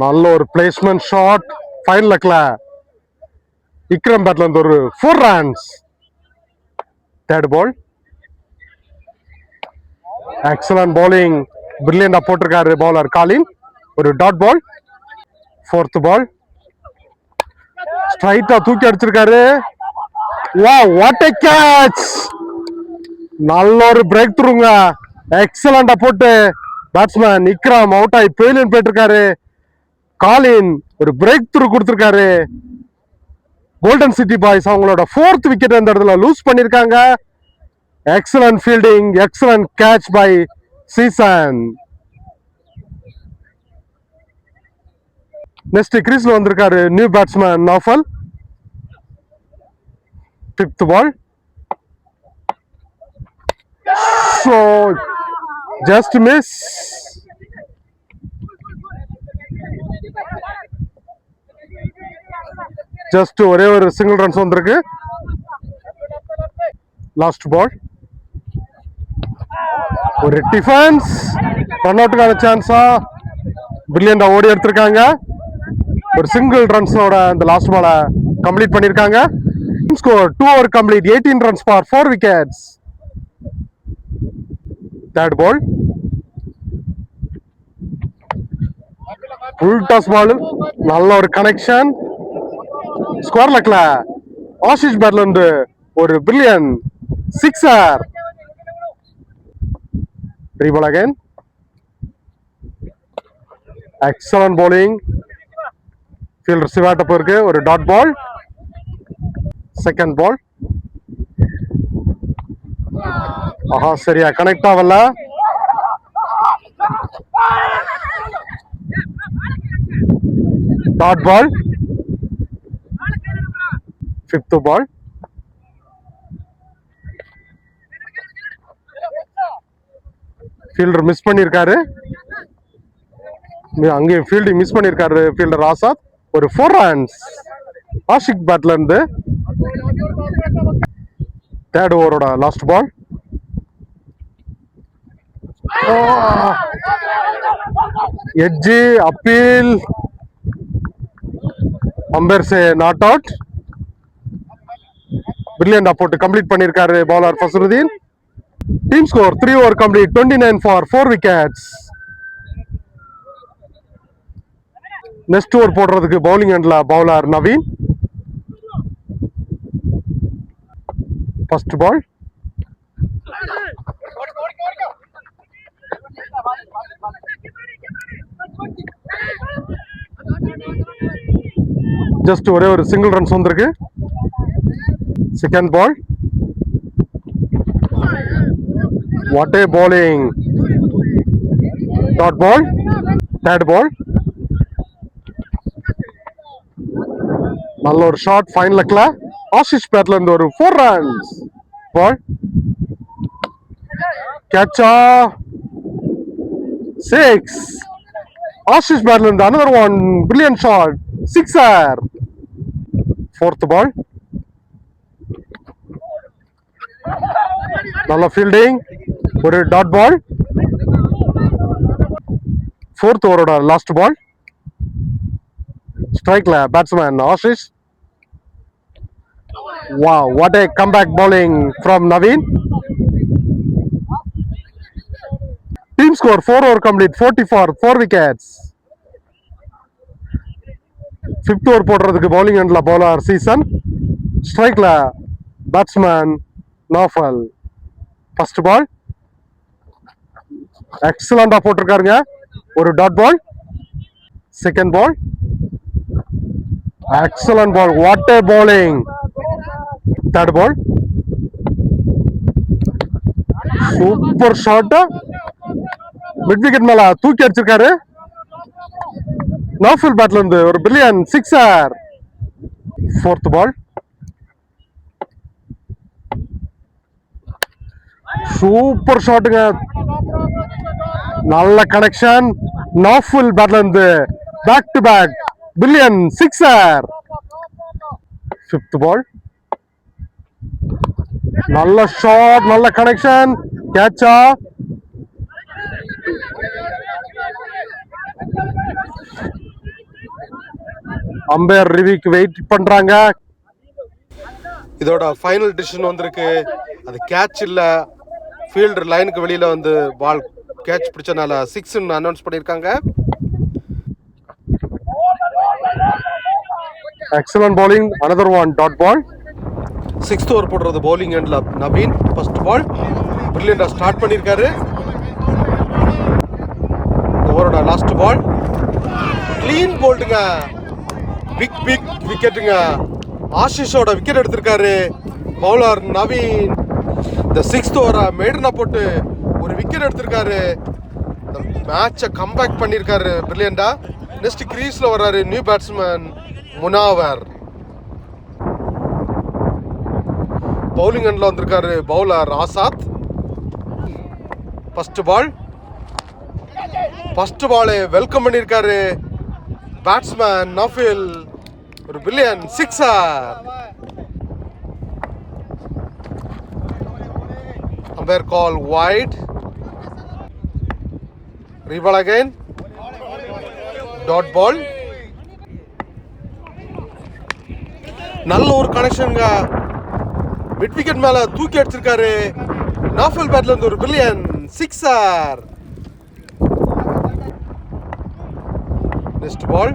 நல்ல ஒரு பிளேஸ்மெண்ட் ஷாட், ஃபைன் லக்ல விக்ரம் பேட்ல இருந்து ஒரு 4 runs. Third ball, excellent bowling, பிரில்லியண்டா போட்டிருக்காரு பவுலர் காலின், ஒரு டாட் பால். ஃபோர்த் பால் ஸ்ட்ரைட்டா தூக்கி அடிச்சிருக்காரு. Wow, what a catch! நல்ல ஒரு பிரேக் த்ரூங்க, எக்ஸலண்டா போட்டு பேட்ஸ்மேன் விக்ரம் அவுட் ஆகி பெயிலியன் போயிட்டு இருக்காரு. காலின் ஒரு பிரேக் த்ரூ கொடுத்திருக்காரு. கோல்டன் சிட்டி பாய்ஸ் அவங்களோட 4th விக்கெட் அந்த இடத்துல லூஸ் பண்ணிருக்காங்க. Excellent fielding, excellent catch by சீசன். நெக்ஸ்ட் கிரீஸ்ல வந்திருக்காரு new batsman Naufal. 5th ball, so just miss. Just ஒரே ஒரு சிங்கிள் ரன்ஸ் வந்திருக்கு. லாஸ்ட் பால், ஒரு டிஃபென்ஸ், ரன் அவுட்டுக்கான சான்ஸா பிரில்லியண்டா ஓடி எடுத்திருக்காங்க. ஒரு சிங்கிள் ரன்ஸோட அந்த லாஸ்ட் பால கம்ப்ளீட் பண்ணிருக்காங்க. Score 2 over complete, 18 runs for 4 wickets. Third ball, full toss ball, நல்ல ஒரு கனெக்ஷன், ஸ்கொயர் லக்ல ஆஷிஷ் பேட்ல இருந்து ஒரு பிரில்லியன் சிக்ஸர். ரீபால் அகைன், எக்ஸலன்ட் bowling, ஃபீல்டர் சிவாட்ட போயிருக்கு, ஒரு டாட் பால். செகண்ட் பால், ஆஹா சரியா கனெக்ட் ஆகல. Dot ball. 5th ball, fielder miss பண்ணிருக்காரு, அங்கேயும் ஃபீல்டிங் மிஸ் பண்ணிருக்காரு ஃபீல்டர் ஆசாத். ஒரு 4 ரன்ஸ் ஆஷிக் பேட்ல இருந்து. தேர்ட் ஓவரோட last ball, edge appeal, umpire say not out. பிரில்லியண்டா போட்டு கம்ப்ளீட் பண்ணிருக்காரு bowler Fasruddin. Team score 3 over complete, 29 for 4 wickets. Next over போடுறதுக்கு பவுலிங் எண்ட்ல bowler Naveen. First ball, just ஒரே ஒரு சிங்கிள் ரன்ஸ் வந்திருக்கு. Second ball, what a bowling, dot ball. Third பால், நல்ல ஒரு ஷாட், ஃபைன் லக்ல ஆஷிஷ் பேட்ல இருந்து ஒரு 4 ரன்ஸ். பால் கேட்சா 6. ஆஷிஷ் பேட்ல இருந்து another one brilliant shot, sixer. Fourth ball, நல்ல ஃபீல்டிங், ஒரு டாட் பால். 4th ஓவரோட லாஸ்ட் பால், ஸ்ட்ரைக்ல batsman Ashish. Wow, what a comeback bowling from Naveen. Team score 4 over complete, 40 for 4 wickets. 5th over போடுறதுக்கு bowling endல bowler season. Strikeல batsman Naufal. First ball, excellent போட்டிருக்காருங்க, ஒரு dot பால். Second ball, excellent ball, what a bowling. Third ball, super shot, mid wicket மேல தூக்கி அடிச்சிருக்காரு. நாஃபில் பேட்ல இருந்து ஒரு brilliant sixer. Fourth ball, super ஷாட்டுங்க, நல்ல கனெக்ஷன். நாஃபுல் பேட்ல இருந்து back to back brilliant sixer. 5th ball. நல்ல ஷாட், நல்ல கனெக்ஷன். கேட்சா? அம்பையர் ரிவ்யூக்கு வெயிட் பண்றாங்க. இதோட ஃபைனல் டிசிஷன் வந்திருக்கு. அது கேட்ச் இல்ல, ஃபீல்டர் லைனுக்கு வெளியில வந்து பால் கேட்ச் பிடிச்சனால 6ன்னு அனௌன்ஸ் பண்ணிருக்காங்க. Excellent bowling, another one dot ball. 6th over போடுறது பவுலிங் எண்ட்ல நவீன். ஃபர்ஸ்ட் பால் பிரில்லியண்டா ஸ்டார்ட் பண்ணிருக்காரு. ஓவரோட லாஸ்ட் பால் கிளீன் போல்டுங்க. பிக் விக்கெட்டுங்க. ஆஷிஷோட விக்கெட் எடுத்திருக்காரு பவுலர் நவீன். இந்த 6th ஓவரை மேடனா போட்டு ஒரு விக்கெட் எடுத்திருக்காரு. இந்த மேட்சை கம்பேக் பண்ணியிருக்காரு பிரில்லியண்டா. நெக்ஸ்ட் கிரீஸ்ல வர்றாரு நியூ பேட்ஸ்மேன் முனாவர். பவுலிங் எண்ட்ல வந்திருக்காரு பவுலர் ஆசாத். ஃபர்ஸ்ட் பாலே வெல்கம் பண்ணியிருக்காரு பேட்ஸ்மேன் நஃபில். ஒரு brilliant sixer. Umpire call wide. Reball again. Dot ball. நல்ல ஒரு கனெக்ஷனுங்க. மிட் விக்கெட் மேல தூக்கி அடிச்சிருக்காரு நாஃபில் பேட்ல இருந்து ஒரு பில்லியன் சிக்ஸர். நெக்ஸ்ட் பால்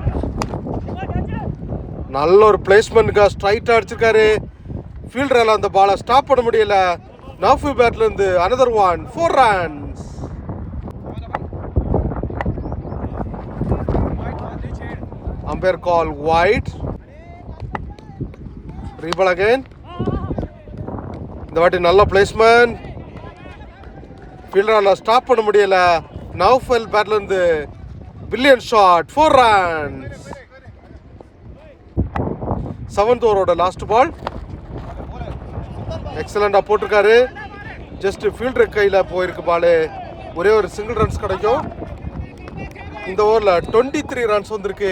நல்ல ஒரு பிளேஸ்மெண்ட்க்கு ஸ்ட்ரைட்டா அடிச்சிருக்காரு. ஃபீல்டரால அந்த பாலை ஸ்டாப் பண்ண முடியல. நாஃபில் பேட்ல இருந்து another one 4 runs. Umpire call wide. Reball again. இந்த வாட்டி நல்ல பிளேஸ்மெண்ட். ஃபீல்டரால ஸ்டாப் பண்ண முடியல. நாஃபில் பேட்ல இருந்து பில்லியன் ஷாட் 4 runs. 7th ஓவரோட லாஸ்ட் பால் எக்ஸலண்டா போட்டிருக்காரு. ஜஸ்ட் ஃபீல்டர் கையில போயிருக்கு பாலு. ஒரே ஒரு சிங்கிள் ரன்ஸ் கிடைக்கும். இந்த ஓவர்ல 23 ரன்ஸ் வந்திருக்கு.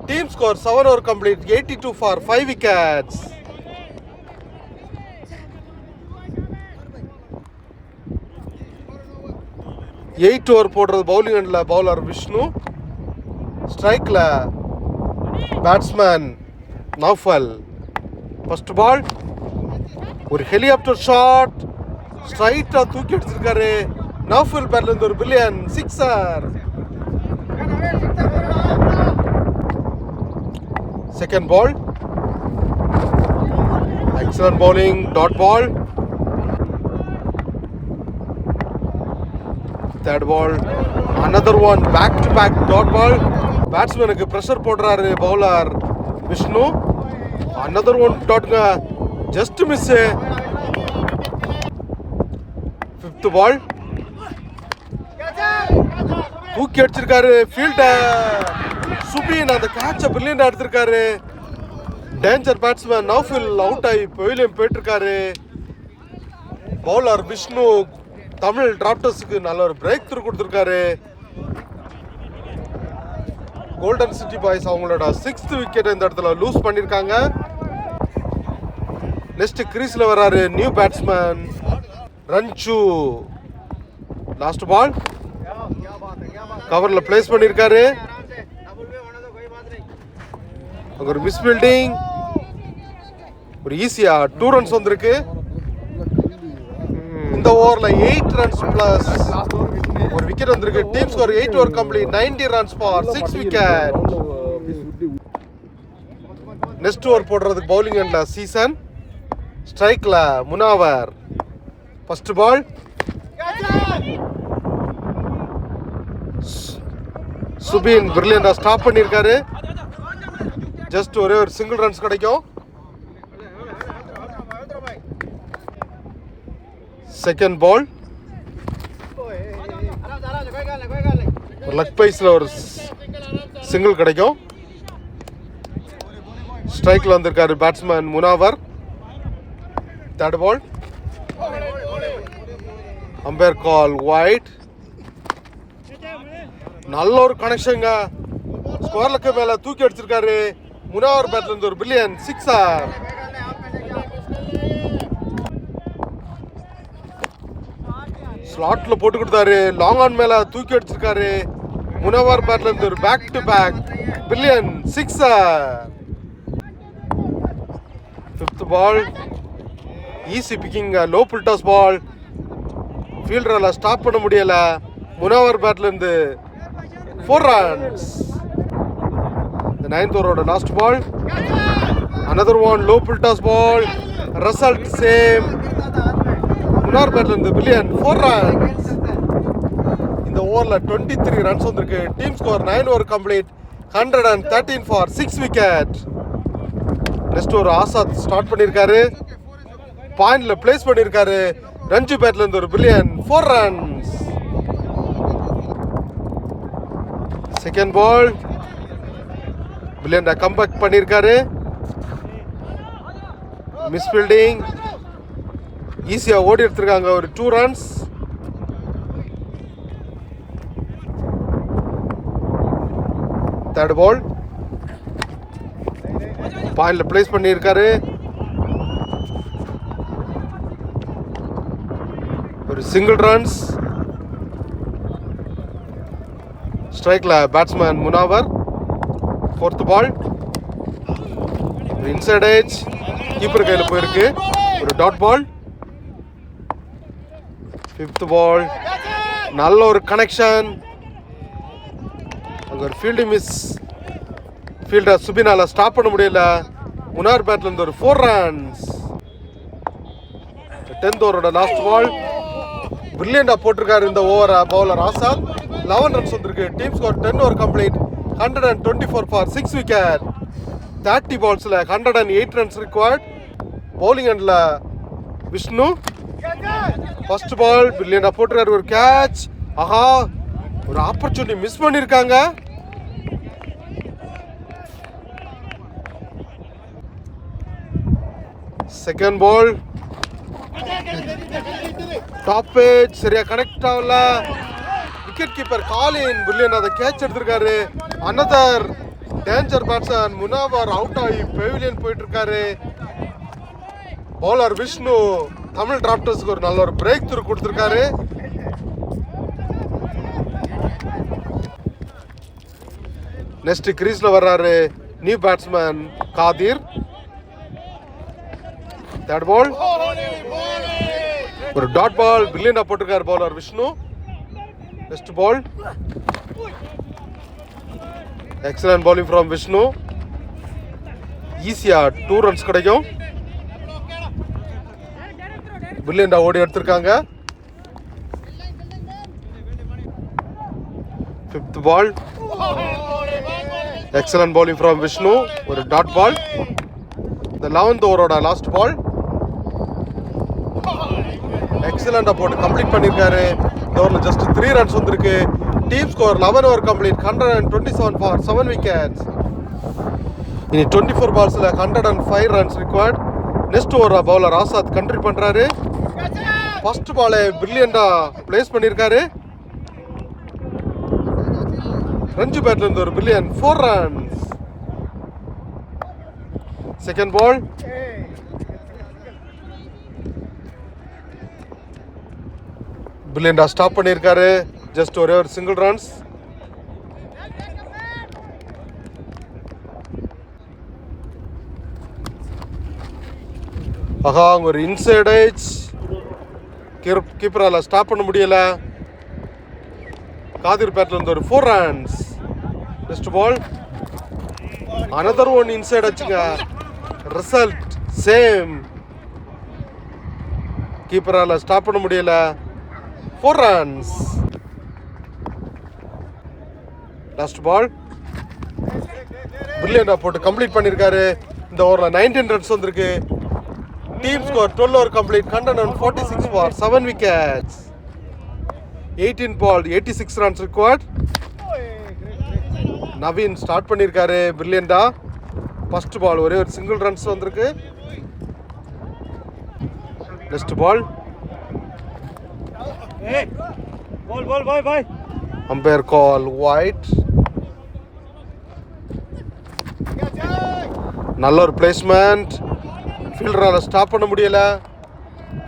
Team score 7 over complete 82 for 5 wickets. Eight over போடுறது பவுலிங் எண்ட்ல பவுலர் விஷ்ணு. ஸ்ட்ரைக்ல பேட்ஸ்மேன் நௌஃபல். ஃபர்ஸ்ட் பால் ஒரு ஹெலிகாப்டர் ஷாட் ஸ்ட்ரைட்டா தூக்கி அடிச்சிருக்காரு நௌஃபல் பேட்ல இருந்து ஒரு brilliant sixer. Second ball excellent bowling. Dot ball. Third ball another one back to back dot ball. பேட்ஸ்மேனுக்கு பிரஷர் போடுறாரு பவுலர் விஷ்ணு. another one டாட்ங்க ஜஸ்ட் மிஸ். 5th பால் தூக்கி அடிச்சிருக்காரு ஃபீல்டர் சுபின். அந்த கேட்ச பிரில்லியண்டா எடுத்திருக்காரு. டேஞ்சர் பேட்ஸ்மேன் நௌஃபில் அவுட் ஆகி வெளியும் போயிட்டு இருக்காரு. பவுலர் விஷ்ணு தமிழ் டிராப்டர்ஸுக்கு நல்ல ஒரு பிரேக் த்ரூ கொடுத்துருக்காரு. கோல்டன் சிட்டி பாய்ஸ் அவங்களோட 6th விக்கெட் இந்த இடத்துல லூஸ் பண்ணிருக்காங்க. நெக்ஸ்ட் கிரீஸ்ல வராரு நியூ பேட்ஸ்மேன் ரன்சு. லாஸ்ட் பால் கவர்ல பிளேஸ் பண்ணிருக்காரு. ஒரு மிஸ் ஃபீல்டிங். ஒரு ஈஸியா 2 ரன்ஸ் வந்திருக்கு. இந்த ஓவர்ல 8 ரன்ஸ் பிளஸ் ஒரு விக்கெட் வந்திருக்கு. Team score 8 over complete 90 runs for 6 wicket. Next over போடுறதுக்கு பவுலிங் எண்ட்ல சீசன். ஸ்ட்ரைக்ல முனாவர். ஃபர்ஸ்ட் பால் சுபின் பிரில்லியண்டா ஸ்டாப் பண்ணிருக்காரு. ஜஸ்ட் ஒரே ஒரு சிங்கிள் ரன்ஸ் கிடைக்கும். செகண்ட் பால் லக் பைஸ்ல ஒரு சிங்கிள் கிடைக்கும். ஸ்ட்ரைக்ல வந்திருக்காரு batsman Munawar. Third ball umpire call wide. நல்ல ஒரு கனெக்ஷனுங்க. ஸ்கொயர்லுக்கு மேல தூக்கி அடிச்சிருக்காரு. முனாவர் பேட்ல இருந்து ஒரு பில்லியன் சிக்ஸர். ஸ்லாட்ல போட்டு கொடுத்தாரு. லாங் ஆன் மேல தூக்கி அடிச்சிருக்காரு. முனாவர் பேட்ல இருந்து ஒரு back to back brilliant sixer. 5th ball. Easy picking, low full toss ball. ஃபீல்டரால ஸ்டாப் பண்ண முடியல. முனாவர் பேட்ல இருந்து 4 runs. The 9th ஓவரோட last ball. Another one low pull toss ball. Result same. Munawar பேட்ல இருந்து பில்லியன் 4 runs. இந்த ஓவர்ல 23 ரன்ஸ் வந்திருக்கு. Team score 9 over complete. 113 for 6 wicket. Next ஒரு ஆசாத் ஸ்டார்ட் பண்ணிருக்காரு. பாயிண்ட்ல பிளேஸ் பண்ணிருக்காரு. ரஞ்சு பேட்ல இருந்து ஒரு brilliant 4 runs. Second ball. Brilliant comeback பண்ணிருக்காரு. Miss fielding. ஈஸியா ஓடி எடுத்திருக்காங்க. ஒரு 2 runs. தேர்ட் பால். பாயிண்ட்ல பிளேஸ் பண்ணிருக்காரு. ஒரு சிங்கிள் ரன்ஸ். ஸ்ட்ரைக்ல batsman Munawar. 4th ball. Inside edge. Keeper கையில போயிருக்கு. ஒரு டாட் பால். 5th ball. நல்ல ஒரு கனெக்ஷன். அங்க ஒரு ஃபீல்டிங் மிஸ். ஃபீல்டர் சுபினால ஸ்டாப் பண்ண முடியல. முனாவர் பேட்ல இருந்து ஒரு 4 runs. 10th ஓவரோட லாஸ்ட் பால். பிரில்லியண்டா போட்டிருக்காரு இந்த ஓவரை பவுலர் ஆசாத். 11 runs வந்திருக்கு. Team score 10 over complete. 124 for 6 wicket. 30 balls-ல 108 runs required. bowling end-ல விஷ்ணு. ஃபர்ஸ்ட் பால் பிரில்லியண்டா போட்டிருக்காரு. ஒரு கேட்ச். ஆஹா, ஒரு ஆப்பர்ச்சுனிட்டி மிஸ் பண்ணிருக்காங்க. Second ball. டாப் ஏஜ் சரியா கனெக்ட் ஆகல. விக்கெட் கீப்பர் காலின் பிரில்லியன் அதை கேட்ச் எடுத்திருக்காரு. Another danger batsman Munawar out ஆகி பெவிலியன் போயிட்டு இருக்காரு. பவுலர் விஷ்ணு தமிழ் டிராப்டர்ஸ்க்கு ஒரு நல்ல ஒரு பிரேக் த்ரூ கொடுத்திருக்காரு. நெக்ஸ்ட் கிரீஸ்ல வர்றாரு new batsman Qadir. Third ball. ஒரு டாட் பால் பிரில்லியண்டா போட்டிருக்காரு bowler Vishnu. Next ball. Excellent bowling from Vishnu. ஈஸியா 2 runs கிடைக்கும். பிரில்லியண்டா ஓடி எடுத்திருக்காங்க. 5th ball. Excellent bowling from Vishnu. ஒரு டாட் பால். இந்த 11th ஓவரோட லாஸ்ட் பால். எக்ஸலண்டா போட்டு கம்ப்ளீட் பண்ணிருக்காரு. இந்த ஓவர்ல ஜஸ்ட் 3 runs வந்திருக்கு. Team score 11 over complete. 127 for 7 wickets. இனி 24 balls-ல 105 runs required. Next over bowler Azad கண்ட்ரி பண்றாரு. ஃபர்ஸ்ட் பாலை பிரில்லியண்டா பிளேஸ் பண்ணிருக்காரு. ரஞ்சு பேட்ல இருந்து ஒரு பில்லியன் 4 runs. Second ball. பிரில்லியண்டா ஸ்டாப் பண்ணிருக்காரு. ஜஸ்ட் ஒரே ஒரு சிங்கிள் ரன்ஸ். ஆஹா, அங்க ஒரு இன்சைட் எட்ஜ். கீப்பரால ஸ்டாப் பண்ண முடியல. காதிர் பேட்ல இருந்து ஒரு 4 runs. Next ball. Another one inside அடிச்சுங்க. Result same. கீப்பரால ஸ்டாப் பண்ண முடியல. 4 runs. Last ball. பிரில்லியண்டா போட்டு கம்ப்ளீட் பண்ணிருக்காரு. இந்த ஓவர்ல 19 runs வந்திருக்கு. Team score 12 over complete. 146 for 7 wickets. 18 ball 86 runs required. Naveen start பண்ணிருக்காரு பிரில்லியண்டா. ஃபர்ஸ்ட் பால் ஒரே ஒரு சிங்கிள் ரன்ஸ் வந்திருக்கு. Next ball. Umpire call white. நல்ல ஒரு பிளேஸ்மெண்ட். ஃபீல்டரால ஸ்டாப் பண்ண முடியல.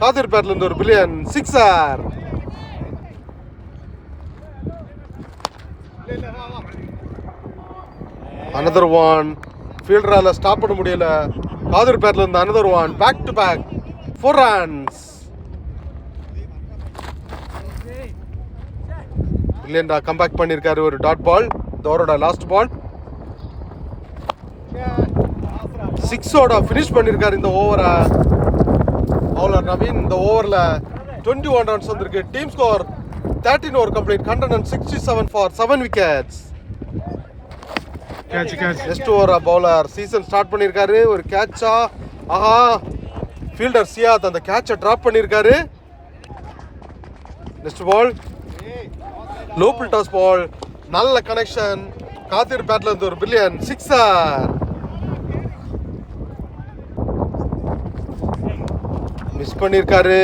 காதிர் பேட்ல இருந்து ஒரு பில்லியன் சிக்ஸர். another one. ஃபீல்டரால ஸ்டாப் பண்ண முடியல. காதிர் பேட்ல இருந்து another one. back to back 4 runs. பில்லியன்டா comeback பண்ணிருக்காரு ஒரு டாட் பால். இந்த ஓவரோட லாஸ்ட் பால். 6ஓட ஃபினிஷ் பண்ணிருக்காரு இந்த ஓவரை. பவுலர் நவீன் இந்த ஓவர்ல 21 ரன்ஸ் வந்திருக்கு. Team score 13 over complete 167 for 7 wickets. Next over bowler season start பண்ணிருக்காரு. ஒரு கேட்சா, ஆஹா, ஃபீல்டர் சியாத் அந்த கேட்சை டிராப் பண்ணிருக்காரு. Next ball low full toss ball. நல்ல கனெக்ஷன். காதிர் பேட்ல இருந்து ஒரு பில்லியன் சிக்ஸர். மிஸ் பண்ணிருக்காரு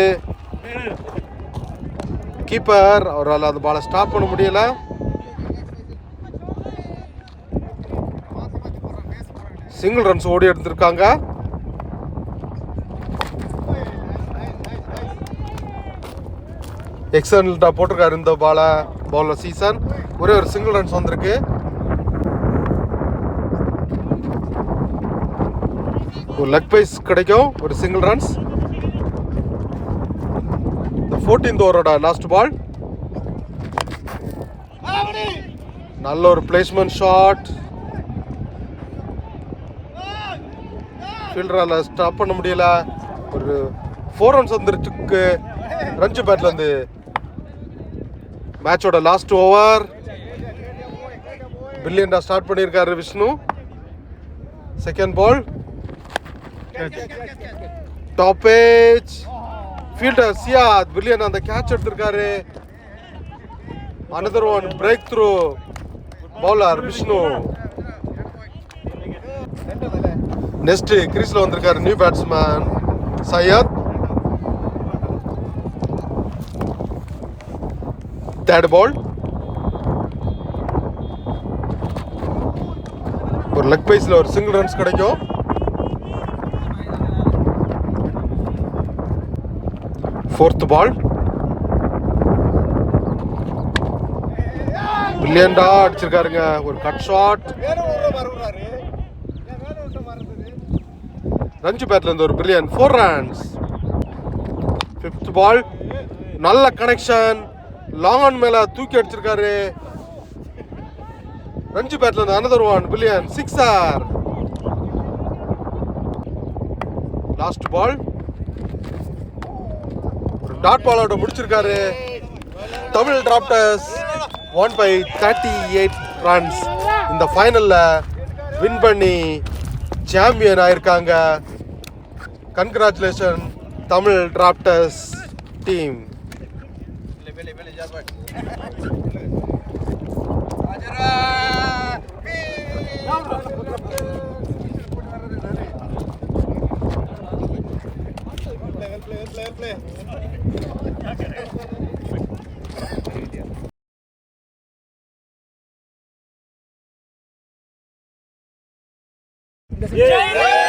கீப்பர். அவரால் அந்த பாலை ஸ்டாப் பண்ண முடியல. சிங்கிள் ரன்ஸ் ஓடி எடுத்திருக்காங்க. எக்ஸலண்டா போட்டிருக்காரு இந்த பாலை பவுலர் சீசன். ஒரே ஒரு சிங்கிள் ரன்ஸ் வந்திருக்கு. ஒரு லெக் பைஸ் கிடைக்கும். ஒரு சிங்கிள் ரன்ஸ். 14th ஓவரோட லாஸ்ட் பால். நல்ல ஒரு பிளேஸ்மெண்ட் ஷாட். ஃபீல்டரால ஸ்டாப் பண்ண முடியல. ஒரு 4 ரன்ஸ் வந்துருக்கு ரஞ்சு பேட்ல இருந்து. மேட்சோட லாஸ்ட் ஓவர். பில்லியன்டா ஸ்டார்ட் பண்ணியிருக்காரு Vishnu. Second ball top edge. Fielder Siyad brilliant அந்த கேட்ச் எடுத்திருக்காரு. another one break through bowler Vishnu. Next கிரீஸ்ல வந்திருக்காரு new batsman Sayed. Third ball ஒரு லெக் பைஸ்ல ஒரு சிங்கிள் ரன்ஸ் கிடைக்கும். ஃபோர்த் பால் பில்லியன்டா அடிச்சிருக்காருங்க. ஒரு கட் ஷாட். ரஞ்சு பேட்ல இருந்து ஒரு பில்லியன் 4 ரன்ஸ். ஃபிஃப்த் பால் நல்ல கனெக்ஷன். லாங் ஆன் மேல தூக்கி அடிச்சிருக்காரு. ரஞ்சு பேட்ல இருந்து another one brilliant sixer. Last ball ஒரு டாட் பாலோட முடிச்சிருக்காரு. Tamil drafters won by 38 runs இந்த ஃபைனல்ல வின் பண்ணி சாம்பியன் ஆயிருக்காங்க. Congratulation Tamil drafters team. Yeah.